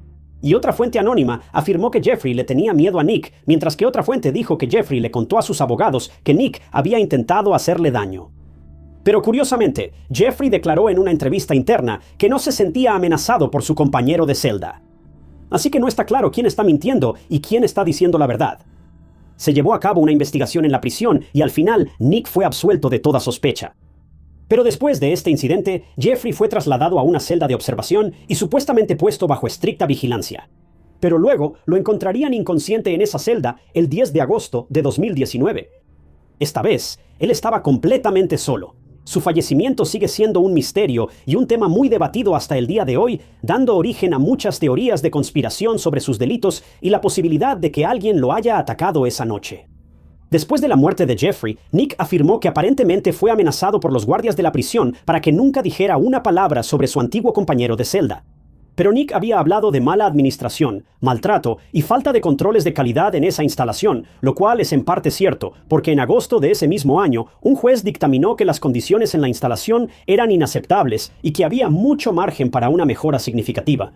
Y otra fuente anónima afirmó que Jeffrey le tenía miedo a Nick, mientras que otra fuente dijo que Jeffrey le contó a sus abogados que Nick había intentado hacerle daño. Pero curiosamente, Jeffrey declaró en una entrevista interna que no se sentía amenazado por su compañero de celda. Así que no está claro quién está mintiendo y quién está diciendo la verdad. Se llevó a cabo una investigación en la prisión y al final Nick fue absuelto de toda sospecha. Pero después de este incidente, Jeffrey fue trasladado a una celda de observación y supuestamente puesto bajo estricta vigilancia. Pero luego lo encontrarían inconsciente en esa celda el 10 de agosto de 2019. Esta vez, él estaba completamente solo. Su fallecimiento sigue siendo un misterio y un tema muy debatido hasta el día de hoy, dando origen a muchas teorías de conspiración sobre sus delitos y la posibilidad de que alguien lo haya atacado esa noche. Después de la muerte de Jeffrey, Nick afirmó que aparentemente fue amenazado por los guardias de la prisión para que nunca dijera una palabra sobre su antiguo compañero de celda. Pero Nick había hablado de mala administración, maltrato y falta de controles de calidad en esa instalación, lo cual es en parte cierto, porque en agosto de ese mismo año, un juez dictaminó que las condiciones en la instalación eran inaceptables y que había mucho margen para una mejora significativa.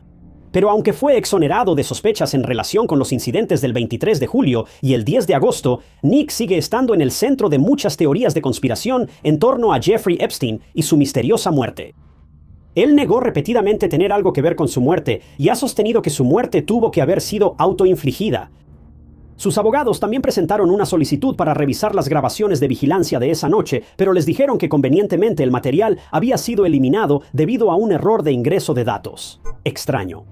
Pero aunque fue exonerado de sospechas en relación con los incidentes del 23 de julio y el 10 de agosto, Nick sigue estando en el centro de muchas teorías de conspiración en torno a Jeffrey Epstein y su misteriosa muerte. Él negó repetidamente tener algo que ver con su muerte y ha sostenido que su muerte tuvo que haber sido autoinfligida. Sus abogados también presentaron una solicitud para revisar las grabaciones de vigilancia de esa noche, pero les dijeron que convenientemente el material había sido eliminado debido a un error de ingreso de datos. Extraño.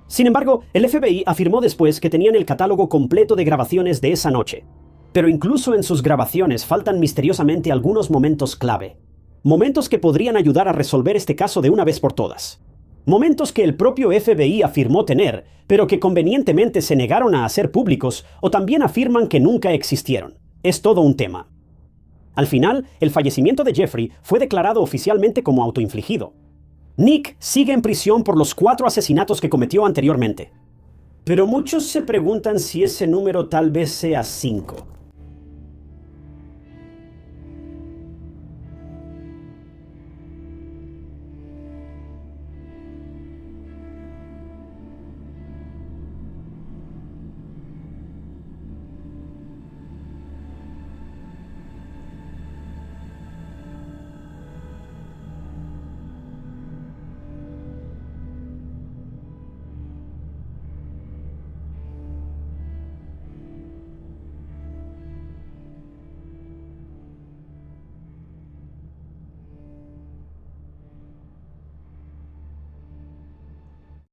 Sin embargo, el FBI afirmó después que tenían el catálogo completo de grabaciones de esa noche. Pero incluso en sus grabaciones faltan misteriosamente algunos momentos clave. Momentos que podrían ayudar a resolver este caso de una vez por todas. Momentos que el propio FBI afirmó tener, pero que convenientemente se negaron a hacer públicos o también afirman que nunca existieron. Es todo un tema. Al final, el fallecimiento de Jeffrey fue declarado oficialmente como autoinfligido. Nick sigue en prisión por los 4 asesinatos que cometió anteriormente. Pero muchos se preguntan si ese número tal vez sea 5.